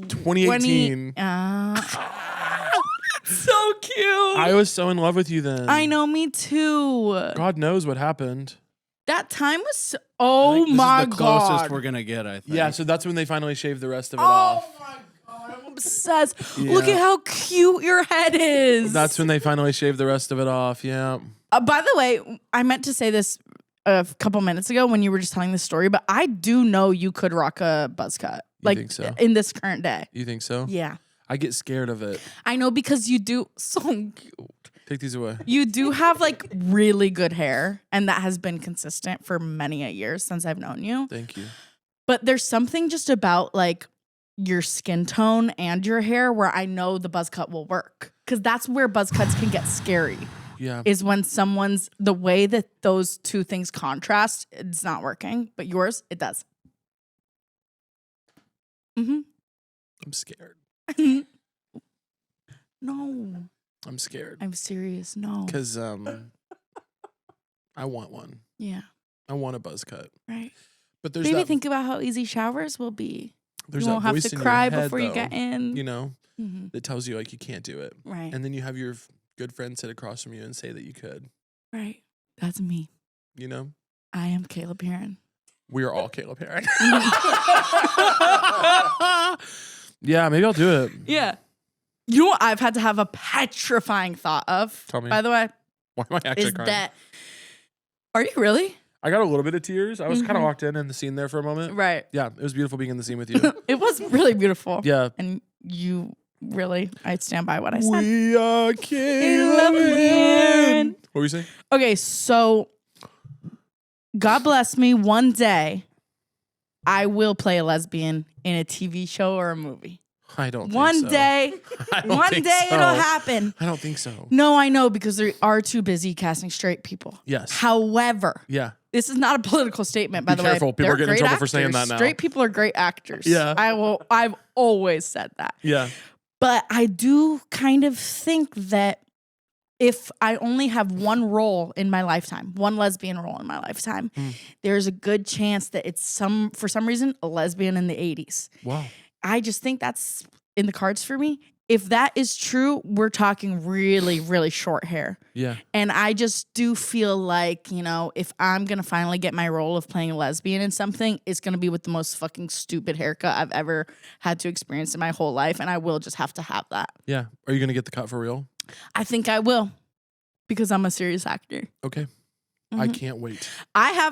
S2: 2018.
S1: So cute.
S2: I was so in love with you then.
S1: I know, me too.
S2: God knows what happened.
S1: That time was so,
S3: I
S1: oh
S3: think this
S1: my
S3: is the closest
S1: god.
S3: we're gonna get, I think.
S2: Yeah, so that's when they finally shaved the rest of it off.
S1: Oh my god, I'm obsessed.
S2: Yeah.
S1: Look at how cute your head is.
S2: That's when they finally shaved the rest of it off. Yeah.
S1: By the way, I meant to say this a couple minutes ago when you were just telling this story, but I do know you could rock a buzz cut.
S2: You think so?
S1: In this current day.
S2: You think so?
S1: Yeah.
S2: I get scared of it.
S1: I know because you do so cute.
S2: Take these away.
S1: You do have like really good hair, and that has been consistent for many a years since I've known you.
S2: Thank you.
S1: But there's something just about like your skin tone and your hair where I know the buzz cut will work. Because that's where buzz cuts can get scary.
S2: Yeah.
S1: Is when someone's, the way that those two things contrast, it's not working. But yours, it does. Mm-hmm.
S2: I'm scared.
S1: No.
S2: I'm scared.
S1: I'm serious. No.
S2: Because I want one.
S1: Yeah.
S2: I want a buzz cut.
S1: Right.
S2: But there's
S1: Maybe
S2: that,
S1: think about how easy showers will be.
S2: there's
S1: You won't
S2: that
S1: have
S2: voice
S1: to
S2: in your
S1: cry
S2: head,
S1: before you
S2: though,
S1: get in.
S2: You know,
S1: Mm-hmm.
S2: that tells you like you can't do it.
S1: Right.
S2: And then you have your good friend sit across from you and say that you could.
S1: Right. That's me.
S2: You know?
S1: I am Caleb Hearon.
S2: We are all Caleb Hearon. Yeah, maybe I'll do it.
S1: Yeah. You know what I've had to have a petrifying thought of,
S2: Tell me.
S1: by the way,
S2: Why am I actually
S1: is
S2: crying?
S1: that... Are you really?
S2: I got a little bit of tears. I was kind of locked in the scene there for a moment.
S1: Right.
S2: Yeah, it was beautiful being in the scene with you.
S1: It was really beautiful.
S2: Yeah.
S1: And you really, I stand by what I said.
S2: We are Caleb Hearon. What were you saying?
S1: Okay, so God bless me, one day I will play a lesbian in a TV show or a movie.
S2: I don't think
S1: One
S2: so.
S1: day,
S2: I don't
S1: one
S2: think
S1: day
S2: so.
S1: it'll happen.
S2: I don't think so.
S1: No, I know, because they are too busy casting straight people.
S2: Yes.
S1: However,
S2: Yeah.
S1: this is not a political statement, by
S2: Be
S1: the
S2: careful.
S1: way.
S2: People
S1: They're
S2: are getting in
S1: great
S2: trouble for saying
S1: actors.
S2: that now.
S1: Straight people are great actors.
S2: Yeah.
S1: I've always said that.
S2: Yeah.
S1: But I do kind of think that if I only have one role in my lifetime, one lesbian role in my lifetime, there's a good chance that it's for some reason, a lesbian in the 80s.
S2: Wow.
S1: I just think that's in the cards for me. If that is true, we're talking really, really short hair.
S2: Yeah.
S1: And I just do feel like, if I'm going to finally get my role of playing a lesbian in something, it's going to be with the most fucking stupid haircut I've ever had to experience in my whole life. And I will just have to have that.
S2: Yeah. Are you going to get the cut for real?
S1: I think I will, because I'm a serious actor.
S2: Okay. I can't wait.
S1: I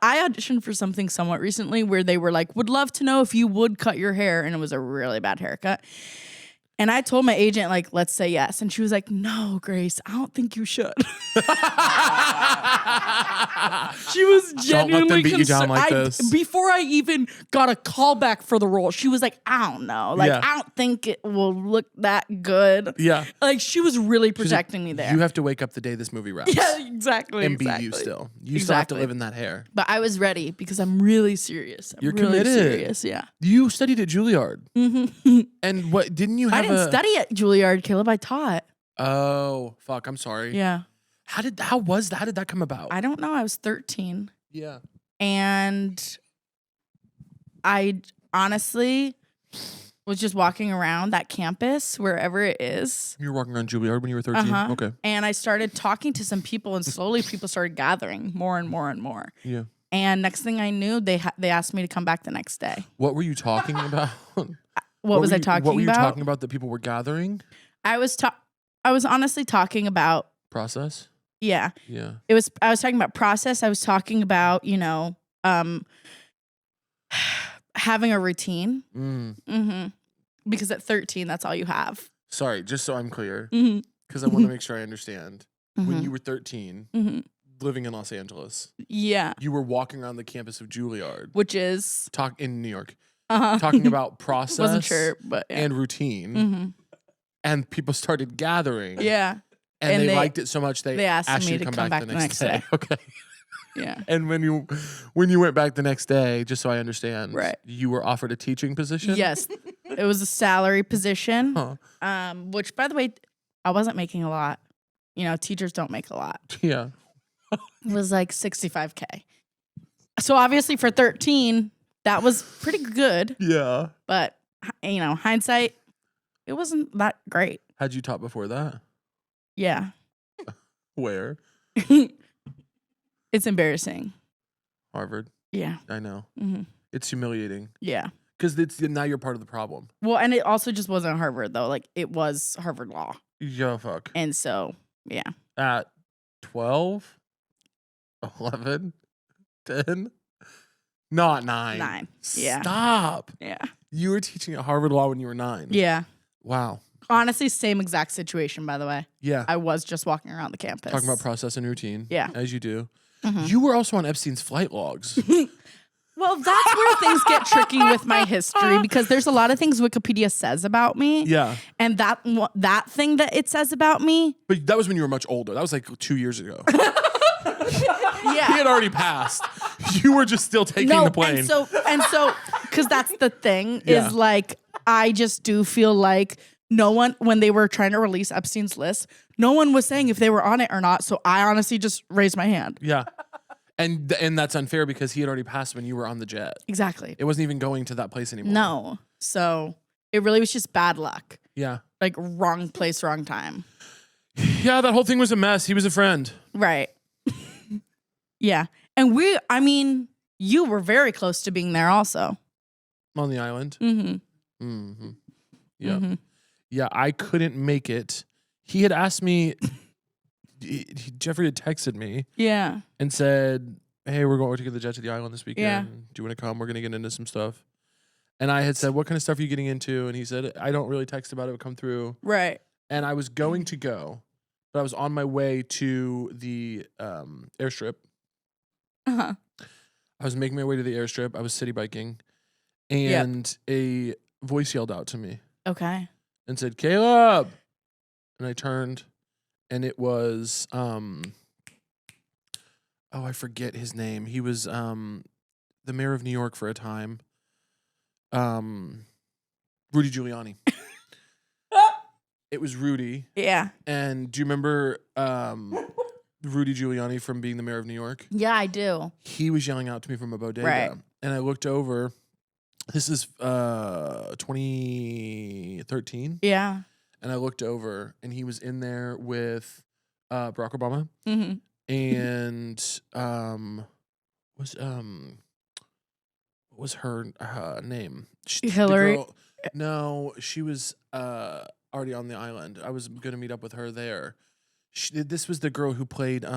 S1: auditioned for something somewhat recently where they were like, would love to know if you would cut your hair. And it was a really bad haircut. And I told my agent, like, let's say yes. And she was like, no, Grace, I don't think you should. She was genuinely
S2: beat you down like this.
S1: Before I even got a call back for the role, she was like, I don't know. Like,
S2: Yeah.
S1: I don't think it will look that good.
S2: Yeah.
S1: Like, she was really
S2: She's like,
S1: protecting me there.
S2: You have to wake up the day this movie wraps.
S1: Yeah, exactly.
S2: And
S1: exactly.
S2: be you still. You still have to
S1: Exactly.
S2: live in that hair.
S1: But I was ready because I'm really serious.
S2: You're
S1: really
S2: committed.
S1: serious, yeah.
S2: You studied at Juilliard. And what, didn't you
S1: I
S2: have
S1: didn't study at Juilliard, Caleb. I taught.
S2: Oh, fuck. I'm sorry.
S1: Yeah.
S2: How did that come about?
S1: I don't know. I was 13.
S2: Yeah.
S1: And I honestly was just walking around that campus, wherever it is.
S2: You were walking around Juilliard when you were 13?
S1: Uh-huh.
S2: Okay.
S1: And I started talking to some people, and slowly people started gathering more and more and more.
S2: Yeah.
S1: And next thing I knew, they asked me to come back the next day.
S2: What were you talking about?
S1: What was I talking about?
S2: What were you talking about that people were gathering?
S1: I was honestly talking about,
S2: Process?
S1: yeah.
S2: Yeah.
S1: I was talking about process. I was talking about, having a routine. Mm-hmm. Because at 13, that's all you have.
S2: Sorry, just so I'm clear,
S1: Mm-hmm.
S2: because I want to make sure I understand.
S1: Mm-hmm.
S2: When you were 13,
S1: Mm-hmm.
S2: living in Los Angeles,
S1: Yeah.
S2: you were walking around the campus of Juilliard,
S1: Which is
S2: in New York,
S1: uh-huh.
S2: talking about process
S1: Wasn't sure, but yeah.
S2: and routine,
S1: Mm-hmm.
S2: and people started gathering.
S1: Yeah.
S2: And
S1: And
S2: they
S1: they
S2: liked it so much they
S1: asked
S2: you
S1: me
S2: to
S1: to
S2: come back the next day. Okay.
S1: Yeah.
S2: And when you went back the next day, just so I understand,
S1: Right.
S2: you were offered a teaching position?
S1: Yes. It was a salary position.
S2: Huh.
S1: Which, by the way, I wasn't making a lot. Teachers don't make a lot.
S2: Yeah.
S1: It was like $65K. So obviously for 13, that was pretty good.
S2: Yeah.
S1: But, hindsight, it wasn't that great.
S2: Had you taught before that?
S1: Yeah.
S2: Where?
S1: It's embarrassing.
S2: Harvard.
S1: Yeah.
S2: I know.
S1: Mm-hmm.
S2: It's humiliating.
S1: Yeah.
S2: Because now you're part of the problem.
S1: Well, and it also just wasn't Harvard, though. Like, it was Harvard Law.
S2: Yeah, fuck.
S1: And so, yeah.
S2: At 12, 11, 10, not 9.
S1: 9. Yeah.
S2: Stop.
S1: Yeah.
S2: You were teaching at Harvard Law when you were 9.
S1: Yeah.
S2: Wow.
S1: Honestly, same exact situation, by the way.
S2: Yeah.
S1: I was just walking around the campus.
S2: Talking about process and routine.
S1: Yeah.
S2: As you do.
S1: Mhm.
S2: You were also on Epstein's flight logs.
S1: Well, that's where things get tricky with my history, because there's a lot of things Wikipedia says about me.
S2: Yeah.
S1: And that thing that it says about me.
S2: But that was when you were much older. That was like 2 years ago.
S1: Yeah.
S2: He had already passed. You were just still taking the plane.
S1: And so, because that's the thing,
S2: Yeah.
S1: is like, I just do feel like no one, when they were trying to release Epstein's list, no one was saying if they were on it or not. So I honestly just raised my hand.
S2: Yeah. And that's unfair because he had already passed when you were on the jet.
S1: Exactly.
S2: It wasn't even going to that place anymore.
S1: No. So it really was just bad luck.
S2: Yeah.
S1: Like, wrong place, wrong time.
S2: Yeah, that whole thing was a mess. He was a friend.
S1: Right. Yeah. And you were very close to being there also.
S2: On the island.
S1: Mm-hmm.
S2: Mm-hmm. Yeah.
S1: Mm-hmm.
S2: Yeah, I couldn't make it. He had asked me, Jeffrey had texted me
S1: Yeah.
S2: and said, hey, we're going to get the jet to the island this weekend.
S1: Yeah.
S2: Do you want to come? We're going to get into some stuff. And I had said, what kind of stuff are you getting into? And he said, I don't really text about it. It would come through.
S1: Right.
S2: And I was going to go, but I was on my way to the airstrip.
S1: Uh-huh.
S2: I was making my way to the airstrip. I was city biking. And a voice yelled out to me.
S1: Okay.
S2: And said, Caleb. And I turned, and it was, I forget his name. He was the mayor of New York for a time. Rudy Giuliani. It was Rudy.
S1: Yeah.
S2: And do you remember Rudy Giuliani from being the mayor of New York?
S1: Yeah, I do.
S2: He was yelling out to me from a bodega.
S1: Right.
S2: And I looked over. This is 2013.
S1: Yeah.
S2: And I looked over, and he was in there with Barack Obama.
S1: Mm-hmm.
S2: And what was her name?
S1: Hillary?
S2: No, she was already on the island. I was going to meet up with her there. This was the girl who played. It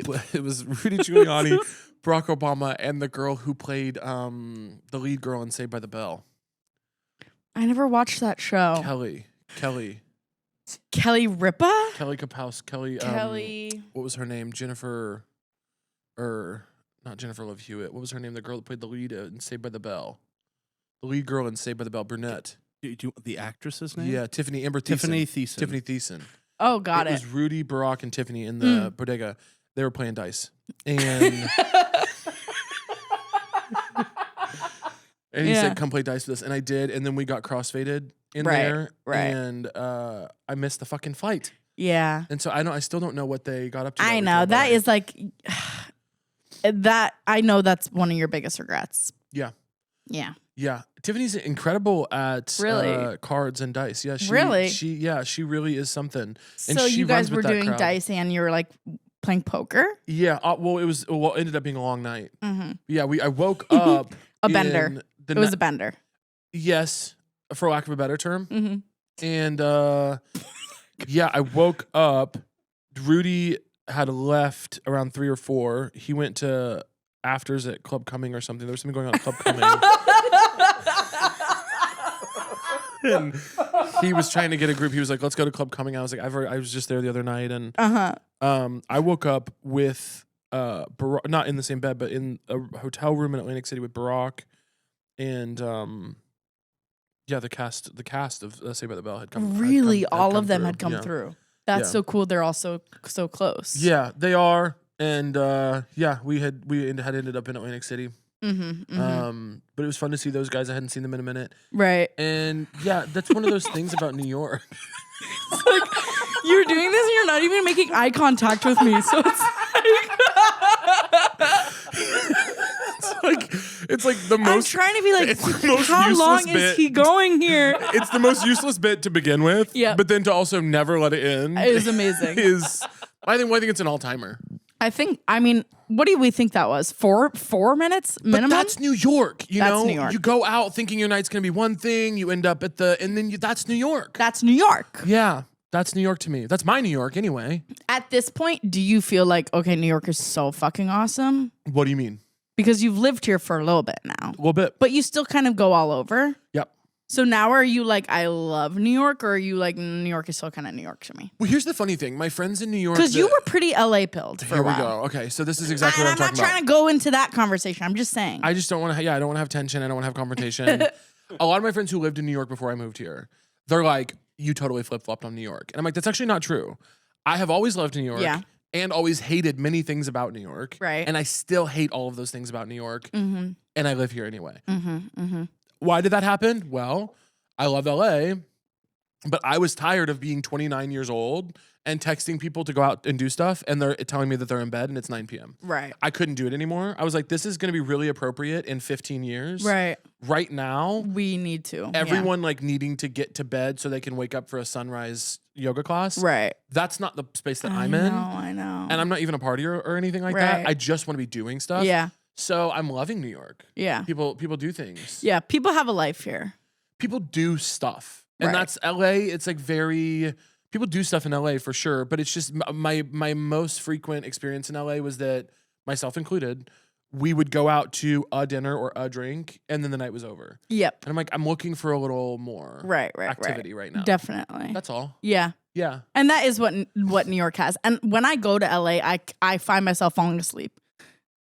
S2: was Rudy Giuliani, Barack Obama, and the girl who played the lead girl in Saved by the Bell.
S1: I never watched that show.
S2: Kelly
S1: Ripa?
S2: Kelly Kapaus.
S1: Kelly.
S2: What was her name? Jennifer. Not Jennifer Love Hewitt. What was her name? The girl that played the lead in Saved by the Bell. The lead girl in Saved by the Bell, brunette.
S3: The actress's name?
S2: Yeah, Tiffany Thiessen. Tiffany Thiessen.
S1: Oh, got it.
S2: It was Rudy, Barack, and Tiffany in the bodega. They were playing dice. And and he said, come play dice with us. And I did. And then we got crossfaded in there.
S1: Right.
S2: And I missed the fucking flight.
S1: Yeah.
S2: And so I still don't know what they got up to.
S1: I know. That is like that. I know that's one of your biggest regrets.
S2: Yeah.
S1: Yeah.
S2: Yeah. Tiffany's incredible at
S1: really?
S2: Cards and dice. Yeah.
S1: Really?
S2: She really is something. And
S1: so
S2: she
S1: you guys were doing
S2: crowd.
S1: dice and you were like playing poker?
S2: Yeah. It ended up being a long night.
S1: Mm-hmm.
S2: Yeah. I woke up.
S1: A bender. It was a bender.
S2: Yes. For lack of a better term.
S1: Mm-hmm.
S2: And I woke up. Rudy had left around 3 or 4. He went to afters at Club Cumming or something. There was something going on at Club Cumming. And he was trying to get a group. He was like, let's go to Club Cumming. I was like, I was just there the other night. And I woke up with Barack, not in the same bed, but in a hotel room in Atlantic City with Barack. And the cast of Saved by the Bell had come.
S1: Really?
S2: had
S1: all
S2: come
S1: of them
S2: through.
S1: had come
S2: Yeah.
S1: through. That's so cool. They're all so close.
S2: Yeah, they are. And we had ended up in Atlantic City.
S1: Mm-hmm, mm-hmm.
S2: But it was fun to see those guys. I hadn't seen them in a minute.
S1: Right.
S2: And yeah, that's one of those things about New York.
S1: It's like you're doing this and you're not even making eye contact with me. So
S2: it's like the most.
S1: I'm trying to be like,
S2: it's the most
S1: how long
S2: useless
S1: is he going here?
S2: It's the most useless bit to begin with.
S1: Yeah.
S2: But then to also never let it in.
S1: It was amazing.
S2: I think it's an all-timer.
S1: What do we think that was? 4 minutes minimum?
S2: But that's New York,
S1: That's New York.
S2: You go out thinking your night's going to be one thing, you end up at that's New York.
S1: That's New York.
S2: Yeah, that's New York to me. That's my New York anyway.
S1: At this point, do you feel like, okay, New York is so fucking awesome?
S2: What do you mean?
S1: Because you've lived here for a little bit now.
S2: A little bit.
S1: But you still kind of go all over?
S2: Yep.
S1: So now are you like, I love New York, or are you like, New York is still kind of New York to me?
S2: Well, here's the funny thing. My friends in New York...
S1: Because you were pretty LA pilled for a while.
S2: Here we go. Okay, so this is exactly what I'm talking about.
S1: I'm not trying to go into that conversation. I'm just saying.
S2: I just don't want to... I don't want to have tension. I don't want to have confrontation. A lot of my friends who lived in New York before I moved here, they're like, you totally flip-flopped on New York. And I'm like, that's actually not true. I have always loved New York.
S1: Yeah.
S2: And always hated many things about New York.
S1: Right.
S2: And I still hate all of those things about New York.
S1: Mm-hmm.
S2: And I live here anyway.
S1: Mm-hmm. Mm-hmm.
S2: Why did that happen? Well, I love LA, but I was tired of being 29 years old and texting people to go out and do stuff, and they're telling me that they're in bed and it's 9 p.m.
S1: Right.
S2: I couldn't do it anymore. I was like, this is going to be really appropriate in 15 years.
S1: Right.
S2: Right now,
S1: we need to.
S2: everyone like needing to get to bed so they can wake up for a sunrise yoga class.
S1: Right.
S2: That's not the space that I'm
S1: I
S2: in.
S1: know.
S2: And I'm not even a partier or anything like
S1: Right.
S2: that. I just want to be doing stuff.
S1: Yeah.
S2: So I'm loving New York.
S1: Yeah.
S2: People do things.
S1: Yeah. People have a life here.
S2: People do stuff. And
S1: Right.
S2: that's LA. It's like people do stuff in LA for sure. But it's just my most frequent experience in LA was that, myself included, we would go out to a dinner or a drink and then the night was over.
S1: Yep.
S2: And I'm like, I'm looking for a little more activity right now.
S1: Definitely.
S2: That's all.
S1: Yeah.
S2: Yeah.
S1: And that is what New York has. And when I go to LA, I find myself falling asleep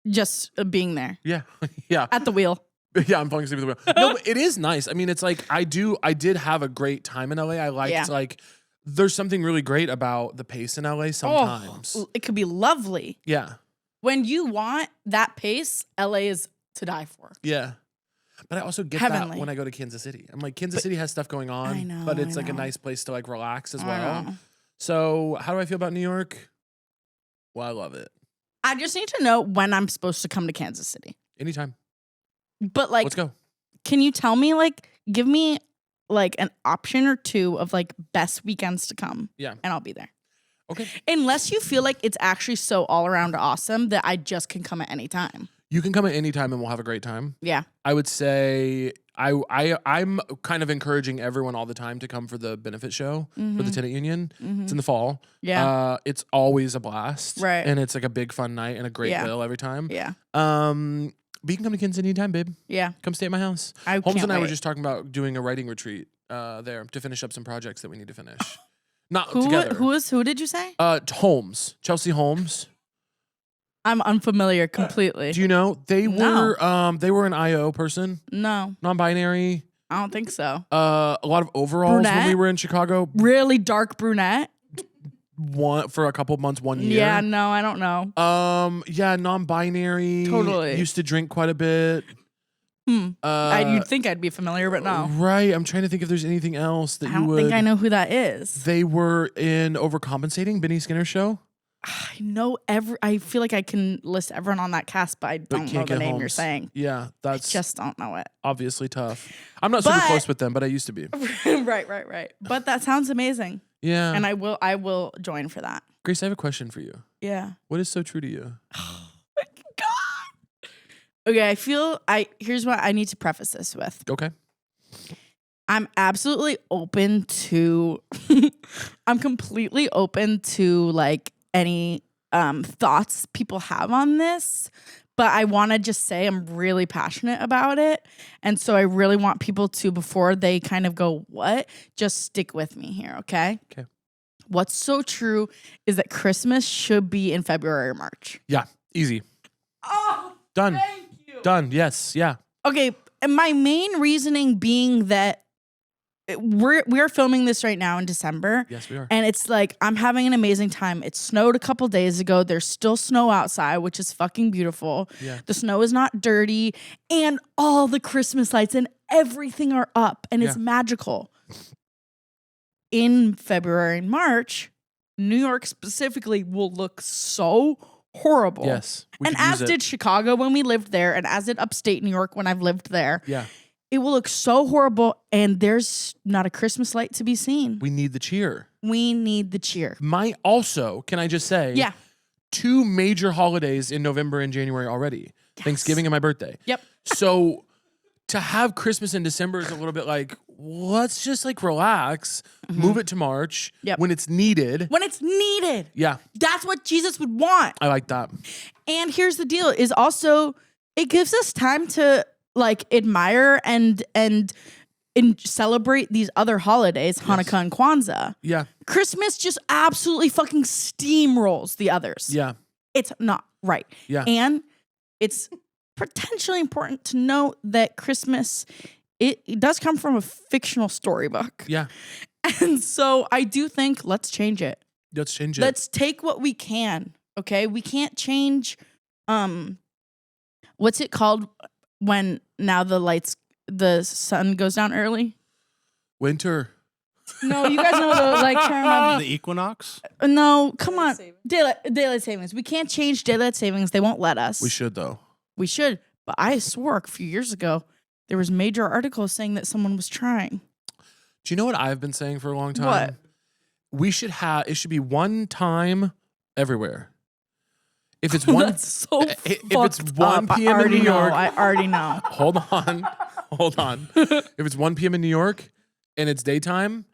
S1: just being there
S2: Yeah. Yeah.
S1: at the wheel.
S2: Yeah, I'm falling asleep with the wheel. No, but it is nice. I mean, it's like I did have a great time in LA. I liked like there's something really great about the pace in LA sometimes.
S1: Oh, it could be lovely.
S2: Yeah.
S1: When you want that pace, LA is to die for.
S2: Yeah. But I also get
S1: Heavenly.
S2: that when I go to Kansas City. I'm like, Kansas City has stuff going on,
S1: I know,
S2: but it's
S1: I
S2: like a
S1: know.
S2: nice place to like relax as
S1: I
S2: well.
S1: know.
S2: So how do I feel about New York? Well, I love it.
S1: I just need to know when I'm supposed to come to Kansas City.
S2: Anytime.
S1: But like,
S2: Let's go.
S1: can you tell me, like, give me like an option or two of like best weekends to come?
S2: Yeah.
S1: And I'll be there.
S2: Okay.
S1: Unless you feel like it's actually so all around awesome that I just can come at any time.
S2: You can come at any time and we'll have a great time.
S1: Yeah.
S2: I would say I'm kind of encouraging everyone all the time to come for the benefit show for the tenant union. It's in the fall.
S1: Yeah.
S2: It's always a blast.
S1: Right.
S2: And it's like a big fun night and a great
S1: Yeah.
S2: bill every time.
S1: Yeah.
S2: But you can come to Kansas anytime, babe.
S1: Yeah.
S2: Come stay at my house.
S1: I
S2: Holmes
S1: can't
S2: and I were
S1: wait.
S2: just talking about doing a writing retreat there to finish up some projects that we need to finish. Not
S1: Who
S2: together.
S1: who did you say?
S2: Holmes. Chelsea Holmes.
S1: I'm unfamiliar completely.
S2: Do you know? They
S1: No.
S2: were an IO person,
S1: No,
S2: non-binary.
S1: I don't think so.
S2: A lot of overalls when
S1: Brunette?
S2: we were in Chicago.
S1: Really dark brunette?
S2: For a couple of months, 1 year.
S1: Yeah, no, I don't know.
S2: Yeah, non-binary.
S1: Totally.
S2: Used to drink quite a bit.
S1: You'd think I'd be familiar, but no.
S2: Right. I'm trying to think if there's anything else that
S1: I
S2: you
S1: don't
S2: would.
S1: think I know who that is.
S2: They were in Overcompensating, Benny Skinner's show.
S1: I know I feel like I can list everyone on that cast, but I
S2: But
S1: don't know
S2: can't
S1: the
S2: get
S1: name you're
S2: Holmes.
S1: saying.
S2: Yeah,
S1: I
S2: that's
S1: just don't know it.
S2: obviously tough. I'm not super
S1: But-
S2: close with them, but I used to be.
S1: right. But that sounds amazing.
S2: Yeah.
S1: And I will join for that.
S2: Grace, I have a question for you.
S1: Yeah.
S2: What is so true to you?
S1: God. Okay, here's what I need to preface this with.
S2: Okay.
S1: I'm absolutely open to I'm completely open to like any thoughts people have on this, but I want to just say I'm really passionate about it. And so I really want people to, before they kind of go, what, just stick with me here, okay?
S2: Okay.
S1: What's so true is that Christmas should be in February or March.
S2: Yeah. Easy.
S1: Oh,
S2: Done.
S1: thank you.
S2: Done. Yes. Yeah.
S1: Okay, and my main reasoning being that we're filming this right now in December.
S2: Yes, we are.
S1: And it's like, I'm having an amazing time. It snowed a couple days ago. There's still snow outside, which is fucking beautiful.
S2: Yeah.
S1: The snow is not dirty. And all the Christmas lights and everything are up. And it's
S2: Yeah.
S1: magical. In February and March, New York specifically will look so horrible.
S2: Yes. We
S1: And
S2: could use
S1: as
S2: it.
S1: did Chicago when we lived there, and as did upstate New York when I've lived there.
S2: Yeah.
S1: It will look so horrible, and there's not a Christmas light to be seen.
S2: We need the cheer.
S1: We need the cheer.
S2: Can I just say?
S1: Yeah.
S2: 2 major holidays in November and January already. Thanksgiving and my birthday.
S1: Yep.
S2: So to have Christmas in December is a little bit like, let's just like relax, move it to March
S1: Yep.
S2: when it's needed.
S1: When it's needed.
S2: Yeah.
S1: That's what Jesus would want.
S2: I like that.
S1: And here's the deal is also, it gives us time to like admire and celebrate these other holidays, Hanukkah and Kwanzaa.
S2: Yeah.
S1: Christmas just absolutely fucking steamrolls the others.
S2: Yeah.
S1: It's not right.
S2: Yeah.
S1: And it's potentially important to note that Christmas, it does come from a fictional storybook.
S2: Yeah.
S1: And so I do think let's change it.
S2: Let's change it.
S1: Let's take what we can. Okay. We can't change what's it called when now the sun goes down early?
S2: Winter.
S1: No, you guys know the like term of
S3: The equinox?
S1: no, come on. Daylight savings. We can't change daylight savings. They won't let us.
S2: We should though.
S1: We should. But I swore a few years ago there was major articles saying that someone was trying.
S2: Do you know what I've been saying for a long time?
S1: What?
S2: it should be one time everywhere. If it's one,
S1: That's so
S2: if it's
S1: fucked
S2: 1
S1: up.
S2: p.m. in New York,
S1: I already know.
S2: hold on. If it's 1 p.m. in New York and it's daytime,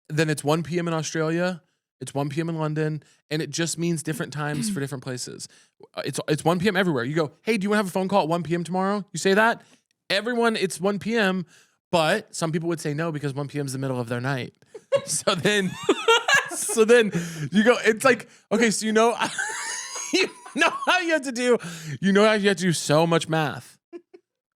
S2: then it's 1 p.m. in Australia. It's 1 p.m. in London, and it just means different times for different places. It's 1 p.m. everywhere. You go, hey, do you want to have a phone call at 1 p.m. tomorrow? You say that. Everyone, it's 1 p.m., but some people would say no because 1 p.m. is the middle of their night. So then you go, it's like, okay, so you know how you have to do so much math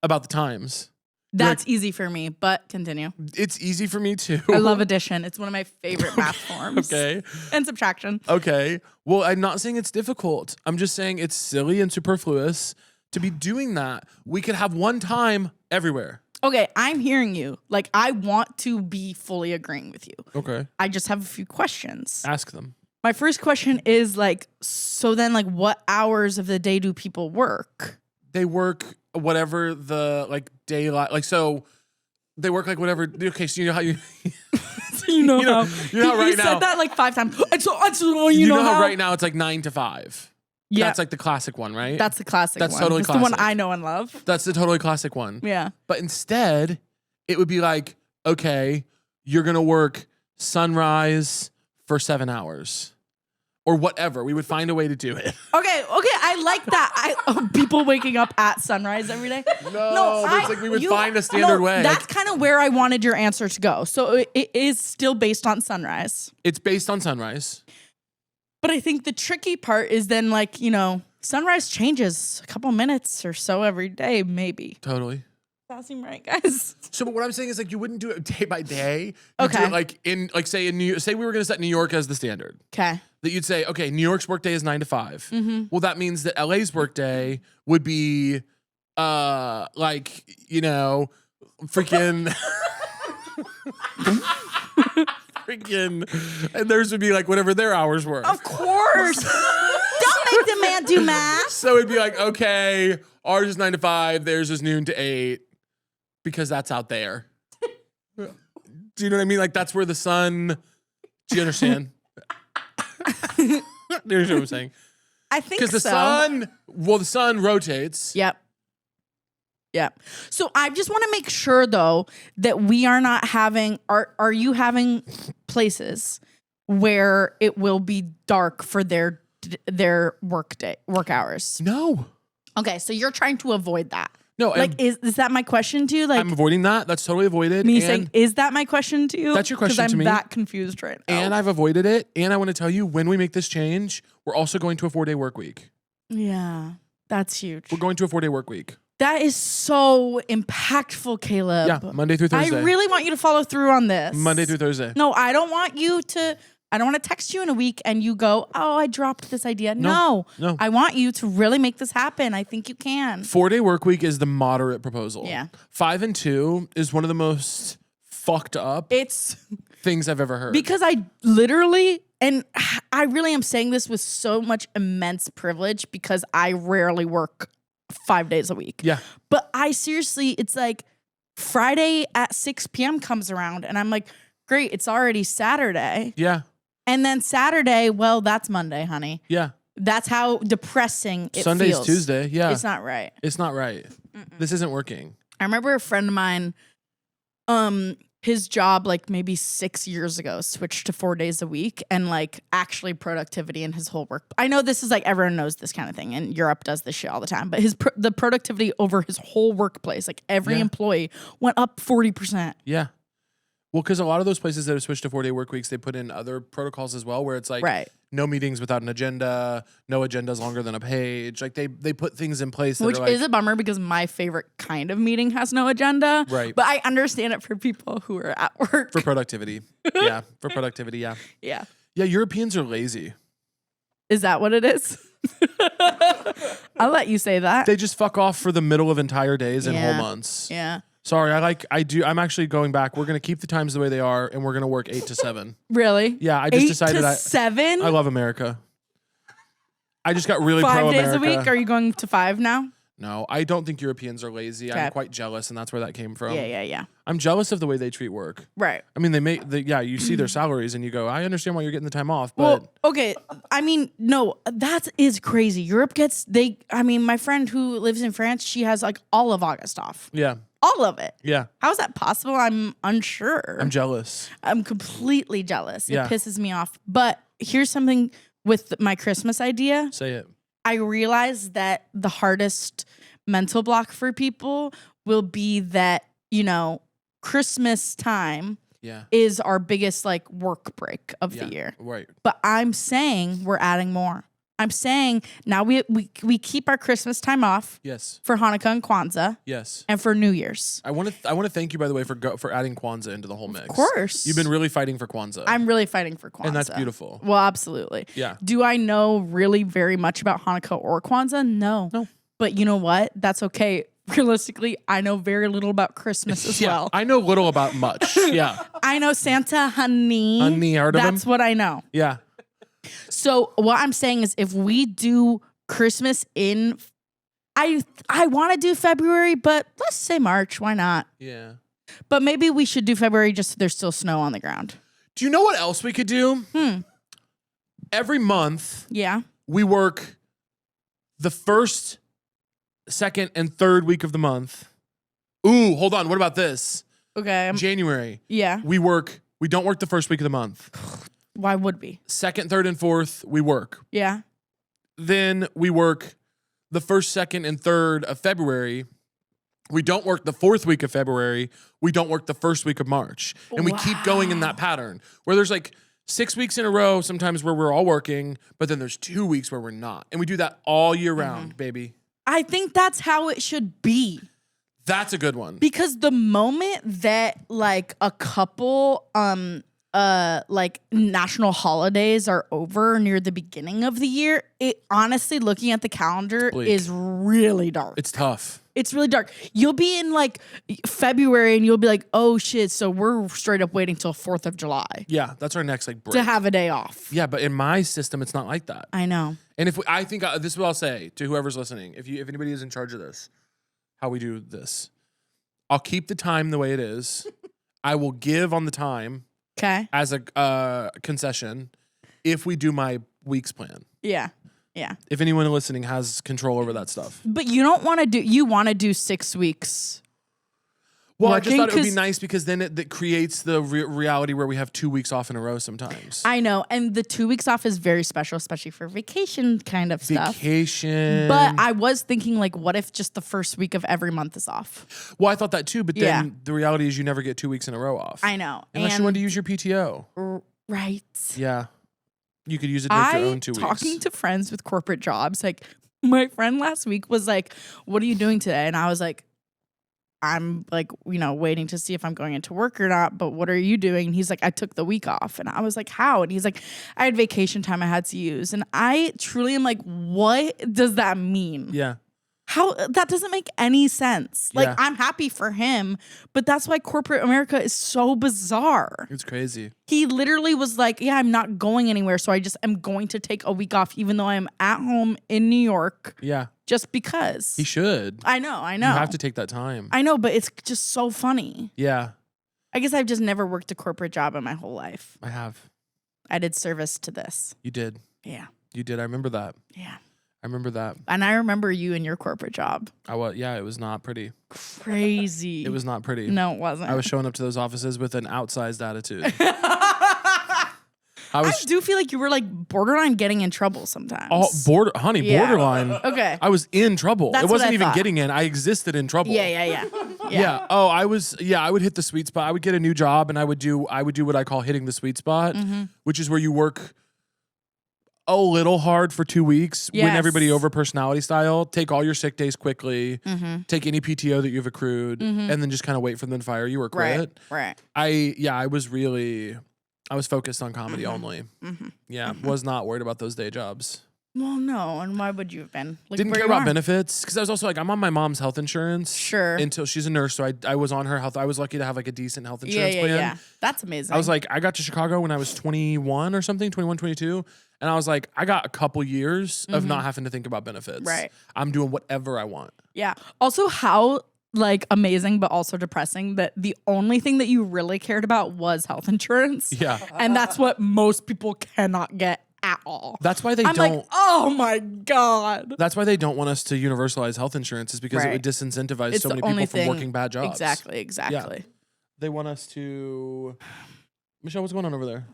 S2: about the times.
S1: That's easy for me, but continue.
S2: It's easy for me too.
S1: I love addition. It's one of my favorite math forms.
S2: Okay.
S1: And subtraction.
S2: Okay. Well, I'm not saying it's difficult. I'm just saying it's silly and superfluous to be doing that. We could have one time everywhere.
S1: Okay, I'm hearing you. Like, I want to be fully agreeing with you.
S2: Okay.
S1: I just have a few questions.
S2: Ask them.
S1: My first question is like, so then like what hours of the day do people work?
S2: They work whatever the like daylight, like, so they work like whatever. Okay, so you know how you
S1: You know how
S2: right
S1: you
S2: now
S1: said that like 5 times.
S2: you know how right now it's like 9 to 5.
S1: Yeah.
S2: That's like the classic one, right?
S1: That's the classic
S2: That's
S1: one.
S2: totally
S1: It's the one
S2: classic.
S1: I know and love.
S2: That's the totally classic one.
S1: Yeah.
S2: But instead, it would be like, okay, you're gonna work sunrise for 7 hours. Or whatever. We would find a way to do it.
S1: Okay, I like that. People waking up at sunrise every day.
S2: No, but it's like we would find a standard way.
S1: That's kind of where I wanted your answer to go. So it is still based on sunrise.
S2: It's based on sunrise.
S1: But I think the tricky part is then like, sunrise changes a couple minutes or so every day, maybe.
S2: Totally.
S1: That seem right, guys?
S2: So, but what I'm saying is like you wouldn't do it day by day.
S1: Okay.
S2: Do it say we were going to set New York as the standard.
S1: Okay.
S2: That you'd say, okay, New York's workday is 9 to 5.
S1: Mm-hmm.
S2: Well, that means that LA's workday would be, freaking, and theirs would be like whatever their hours were.
S1: Of course. Don't make the man do math.
S2: So it'd be like, okay, ours is 9 to 5, theirs is noon to 8, because that's out there. Do you know what I mean? Like that's where the sun. Do you understand? Do you understand what I'm saying?
S1: I think
S2: because the sun rotates.
S1: Yep. So I just want to make sure though that we are not having. Are you having places where it will be dark for their work hours?
S2: No.
S1: Okay, so you're trying to avoid that.
S2: No,
S1: like is that my question to you? Like
S2: I'm avoiding that. That's totally avoided.
S1: Me saying, is that my question to you?
S2: That's your question to me.
S1: Because I'm that confused right now.
S2: And I've avoided it. And I want to tell you, when we make this change, we're also going to a 4-day work week.
S1: Yeah, that's huge.
S2: We're going to a 4-day work week.
S1: That is so impactful, Caleb.
S2: Yeah, Monday through Thursday.
S1: I really want you to follow through on this.
S2: Monday through Thursday.
S1: No, I don't want to text you in a week and you go, oh, I dropped this idea. No. I want you to really make this happen. I think you can.
S2: 4-day work week is the moderate proposal.
S1: Yeah.
S2: 5 and 2 is one of the most fucked up things I've ever heard.
S1: Because I literally, and I really am saying this with so much immense privilege because I rarely work 5 days a week.
S2: Yeah.
S1: But I seriously, it's like Friday at 6 p.m. comes around and I'm like, great, it's already Saturday.
S2: Yeah.
S1: And then Saturday, well, that's Monday, honey.
S2: Yeah.
S1: That's how depressing it
S2: Sunday's
S1: feels.
S2: Tuesday. Yeah.
S1: It's not right.
S2: It's not right. This isn't working.
S1: I remember a friend of mine, his job like maybe 6 years ago switched to 4 days a week and like actually productivity in his whole work. I know this is like everyone knows this kind of thing and Europe does this shit all the time, but the productivity over his whole workplace, like every employee went up 40%.
S2: Yeah. Well, because a lot of those places that have switched to 4-day work weeks, they put in other protocols as well, where it's like no meetings without an agenda, no agendas longer than a page. Like they put things in place,
S1: which is a bummer because my favorite kind of meeting has no agenda.
S2: Right.
S1: But I understand it for people who are at work
S2: for productivity. Yeah, for productivity. Yeah.
S1: Yeah.
S2: Yeah. Europeans are lazy.
S1: Is that what it is? I'll let you say that.
S2: They just fuck off for the middle of entire days and whole months.
S1: Yeah.
S2: Sorry, I'm actually going back. We're going to keep the times the way they are, and we're going to work 8 to 7.
S1: Really?
S2: Yeah, I just
S1: 8
S2: decided
S1: to 7?
S2: I love America. I just got really
S1: 5
S2: pro-America.
S1: days a week? Are you going to 5 now?
S2: No, I don't think Europeans are lazy.
S1: Okay.
S2: I'm quite jealous, and that's where that came from.
S1: Yeah.
S2: I'm jealous of the way they treat work.
S1: Right.
S2: I mean, you see their salaries, and you go, I understand why you're getting the time off, but
S1: Well, okay. I mean, no, that is crazy. Europe my friend who lives in France, she has like all of August off.
S2: yeah,
S1: All of it.
S2: yeah,
S1: How is that possible? I'm unsure.
S2: I'm jealous.
S1: I'm completely jealous.
S2: Yeah.
S1: It pisses me off. But here's something with my Christmas idea.
S2: Say it.
S1: I realize that the hardest mental block for people will be that, Christmas time
S2: Yeah,
S1: is our biggest like work break of the year.
S2: right.
S1: But I'm saying we're adding more. I'm saying now we keep our Christmas time off
S2: Yes,
S1: for Hanukkah and Kwanzaa
S2: yes.
S1: and for New Year's.
S2: I want to thank you, by the way, for adding Kwanzaa into the whole mix.
S1: Of course.
S2: You've been really fighting for Kwanzaa.
S1: I'm really fighting for Kwanzaa.
S2: And that's beautiful.
S1: Well, absolutely.
S2: Yeah.
S1: Do I know really very much about Hanukkah or Kwanzaa? No. But you know what? That's okay. Realistically, I know very little about Christmas as well.
S2: I know little about much. Yeah.
S1: I know Santa, honey.
S2: Honey, heard of him?
S1: That's what I know.
S2: Yeah.
S1: So what I'm saying is if we do Christmas I want to do February, but let's say March. Why not?
S2: Yeah.
S1: But maybe we should do February just so there's still snow on the ground.
S2: Do you know what else we could do? Every month,
S1: Yeah.
S2: we work the first, second, and third week of the month. Ooh, hold on. What about this?
S1: Okay.
S2: January.
S1: Yeah.
S2: We don't work the first week of the month.
S1: Why would we?
S2: Second, third, and fourth, we work.
S1: Yeah.
S2: Then we work the first, second, and third of February. We don't work the fourth week of February. We don't work the first week of March. And we keep going in that pattern where there's like 6 weeks in a row sometimes where we're all working, but then there's 2 weeks where we're not. And we do that all year round, baby.
S1: I think that's how it should be.
S2: That's a good one.
S1: Because the moment that like a couple like national holidays are over near the beginning of the year, it honestly, looking at the calendar, is really dark.
S2: It's tough.
S1: It's really dark. You'll be in like February and you'll be like, oh shit, so we're straight up waiting till 4th of July
S2: Yeah, that's our next like break.
S1: to have a day off.
S2: Yeah, but in my system, it's not like that.
S1: I know.
S2: And I think this is what I'll say to whoever's listening. If anybody is in charge of this, how we do this, I'll keep the time the way it is. I will give on the time.
S1: Okay.
S2: As a concession, if we do my week's plan.
S1: Yeah.
S2: If anyone listening has control over that stuff.
S1: But you want to do 6 weeks.
S2: Well, I just thought it would be nice because then it creates the reality where we have 2 weeks off in a row sometimes.
S1: I know. And the 2 weeks off is very special, especially for vacation kind of stuff.
S2: Vacation.
S1: But I was thinking, like, what if just the first week of every month is off?
S2: Well, I thought that too, but then the reality is you never get 2 weeks in a row off.
S1: I know.
S2: Unless you want to use your PTO.
S1: Right.
S2: Yeah. You could use it to make your own 2 weeks.
S1: Talking to friends with corporate jobs, like, my friend last week was like, what are you doing today? And I was like, I'm like, waiting to see if I'm going into work or not, but what are you doing? And he's like, I took the week off. And I was like, how? And he's like, I had vacation time I had to use. And I truly am like, what does that mean?
S2: Yeah.
S1: How? That doesn't make any sense. Like,
S2: Yeah.
S1: I'm happy for him, but that's why corporate America is so bizarre.
S2: It's crazy.
S1: He literally was like, yeah, I'm not going anywhere. So I just am going to take a week off, even though I'm at home in New York.
S2: Yeah.
S1: Just because.
S2: He should.
S1: I know.
S2: You have to take that time.
S1: I know, but it's just so funny.
S2: Yeah.
S1: I guess I've just never worked a corporate job in my whole life.
S2: I have.
S1: I did service to this.
S2: You did.
S1: Yeah.
S2: You did. I remember that.
S1: Yeah.
S2: I remember that.
S1: And I remember you in your corporate job.
S2: Yeah, it was not pretty.
S1: Crazy.
S2: It was not pretty.
S1: No, it wasn't.
S2: I was showing up to those offices with an outsized attitude.
S1: I do feel like you were like borderline getting in trouble sometimes.
S2: Borderline.
S1: Okay.
S2: I was in trouble.
S1: That's
S2: it wasn't
S1: what I
S2: even
S1: thought.
S2: getting in. I existed in trouble.
S1: Yeah.
S2: Yeah. Oh, I would hit the sweet spot. I would get a new job and I would do what I call hitting the sweet spot, which is where you work a little hard for 2 weeks, win everybody over personality style, take all your sick days quickly, take any PTO that you've accrued, and then just kind of wait for them to fire you or quit.
S1: Right.
S2: I was focused on comedy only. Yeah, was not worried about those day jobs.
S1: Well, no. And why would you have been? Like,
S2: Didn't
S1: where
S2: care
S1: you
S2: about
S1: are.
S2: benefits because I was also like, I'm on my mom's health insurance.
S1: Sure.
S2: Until she's a nurse, so I was on her health. I was lucky to have like a decent health insurance plan.
S1: Yeah. That's amazing.
S2: I was like, I got to Chicago when I was 21 or something, 21, 22. And I was like, I got a couple years of not having to think about benefits.
S1: Right.
S2: I'm doing whatever I want.
S1: yeah. Also, how like amazing, but also depressing that the only thing that you really cared about was health insurance.
S2: Yeah.
S1: And that's what most people cannot get at all.
S2: That's why they
S1: I'm
S2: don't.
S1: like, oh my God.
S2: That's why they don't want us to universalize health insurance is because it
S1: Right.
S2: would disincentivize
S1: It's
S2: so
S1: the
S2: many
S1: only
S2: people from
S1: thing-
S2: working bad jobs.
S1: Exactly.
S2: They want us to. Michelle, what's going on over there?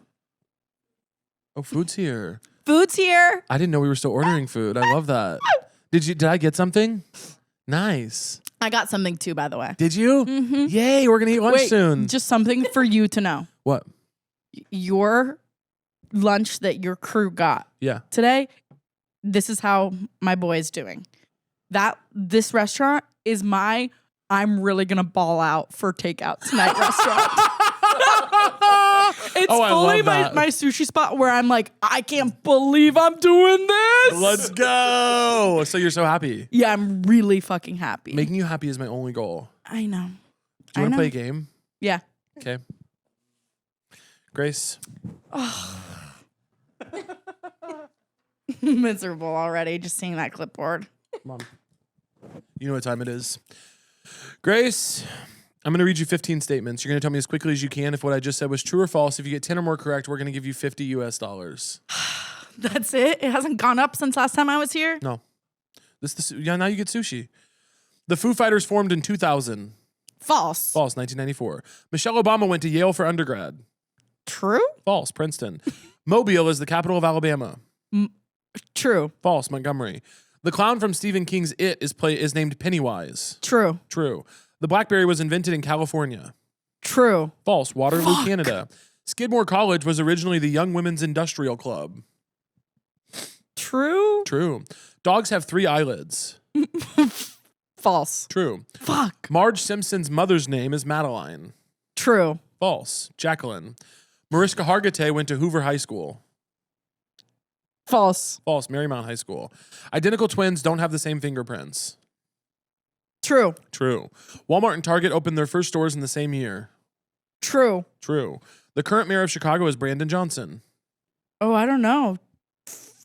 S2: Oh, food's here.
S1: Food's here.
S2: I didn't know we were still ordering food. I love that. Did I get something? Nice.
S1: I got something too, by the way.
S2: Did you?
S1: Mm-hmm.
S2: Yay, we're gonna eat lunch
S1: Wait,
S2: soon.
S1: just something for you to know.
S2: What?
S1: Your lunch that your crew got
S2: Yeah.
S1: today, this is how my boy is doing. This restaurant is my I'm really gonna ball out for takeout tonight restaurant. It's
S2: Oh, I
S1: fully
S2: love that.
S1: my sushi spot where I'm like, I can't believe I'm doing this.
S2: Let's go. So you're so happy.
S1: Yeah, I'm really fucking happy.
S2: Making you happy is my only goal.
S1: I know.
S2: Do you want to play a game?
S1: Yeah.
S2: Okay. Grace.
S1: Miserable already just seeing that clipboard.
S2: Come on. You know what time it is. Grace, I'm going to read you 15 statements. You're going to tell me as quickly as you can if what I just said was true or false. If you get 10 or more correct, we're going to give you $50 US.
S1: That's it? It hasn't gone up since last time I was here?
S2: No. Now you get sushi. The Foo Fighters formed in 2000.
S1: False.
S2: False, 1994. Michelle Obama went to Yale for undergrad.
S1: True?
S2: False, Princeton. Mobile is the capital of Alabama.
S1: True.
S2: False, Montgomery. The clown from Stephen King's It is named Pennywise.
S1: True.
S2: True. The BlackBerry was invented in California.
S1: True.
S2: False, Waterloo, Canada. Skidmore College was originally the Young Women's Industrial Club.
S1: True.
S2: True. Dogs have 3 eyelids.
S1: False.
S2: True.
S1: Fuck.
S2: Marge Simpson's mother's name is Madeline.
S1: True.
S2: False, Jacqueline. Mariska Hargitay went to Hoover High School.
S1: False.
S2: False, Marymount High School. Identical twins don't have the same fingerprints.
S1: True.
S2: True. Walmart and Target opened their first stores in the same year.
S1: True.
S2: True. The current mayor of Chicago is Brandon Johnson.
S1: Oh, I don't know.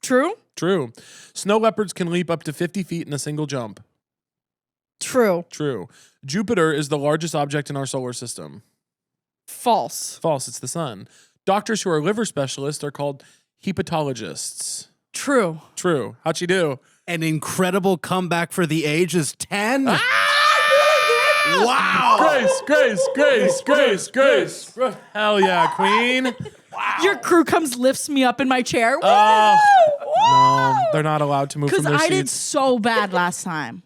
S1: True?
S2: True. Snow leopards can leap up to 50 feet in a single jump.
S1: True.
S2: True. Jupiter is the largest object in our solar system.
S1: False.
S2: False, it's the sun. Doctors who are liver specialists are called hepatologists.
S1: True.
S2: True. How'd she do?
S3: An incredible comeback for the age is 10.
S2: Wow. Grace. Hell yeah, queen.
S1: Your crew comes, lifts me up in my chair.
S2: No,
S1: Woo!
S2: they're not allowed to move from
S1: Because
S2: their
S1: I did
S2: seats.
S1: so bad last time.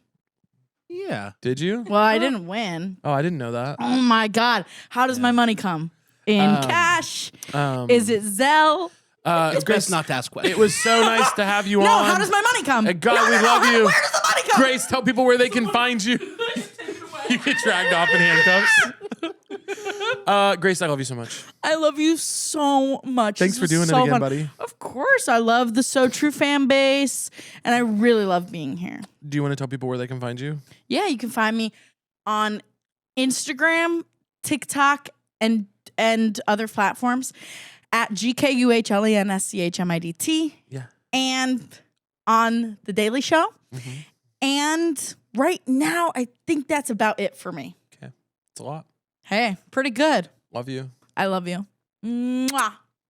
S3: Yeah.
S2: Did you?
S1: Well, I didn't win.
S2: Oh, I didn't know that.
S1: Oh my God. How does my money come? In cash? Is it Zelle?
S3: It's
S2: Grace,
S3: best not to ask questions.
S2: it was so nice to have you
S1: No,
S2: on.
S1: how does my money come?
S2: And God,
S1: No,
S2: we
S1: no,
S2: love
S1: no,
S2: you.
S1: Where does the money come?
S2: Grace, tell people where they can find you. You get dragged off in handcuffs. Grace, I love you so much.
S1: I love you so much.
S2: Thanks
S1: This
S2: for
S1: was
S2: doing it
S1: so
S2: again,
S1: fun.
S2: buddy.
S1: Of course. I love the So True fan base, and I really love being here.
S2: Do you want to tell people where they can find you?
S1: Yeah, you can find me on Instagram, TikTok, and other platforms at GKUHLENSCHMIDT.
S2: Yeah.
S1: And on The Daily Show.
S2: Mm-hmm.
S1: And right now, I think that's about it for me.
S2: Okay. It's a lot.
S1: Hey, pretty good.
S2: Love you.
S1: I love you. Mwah.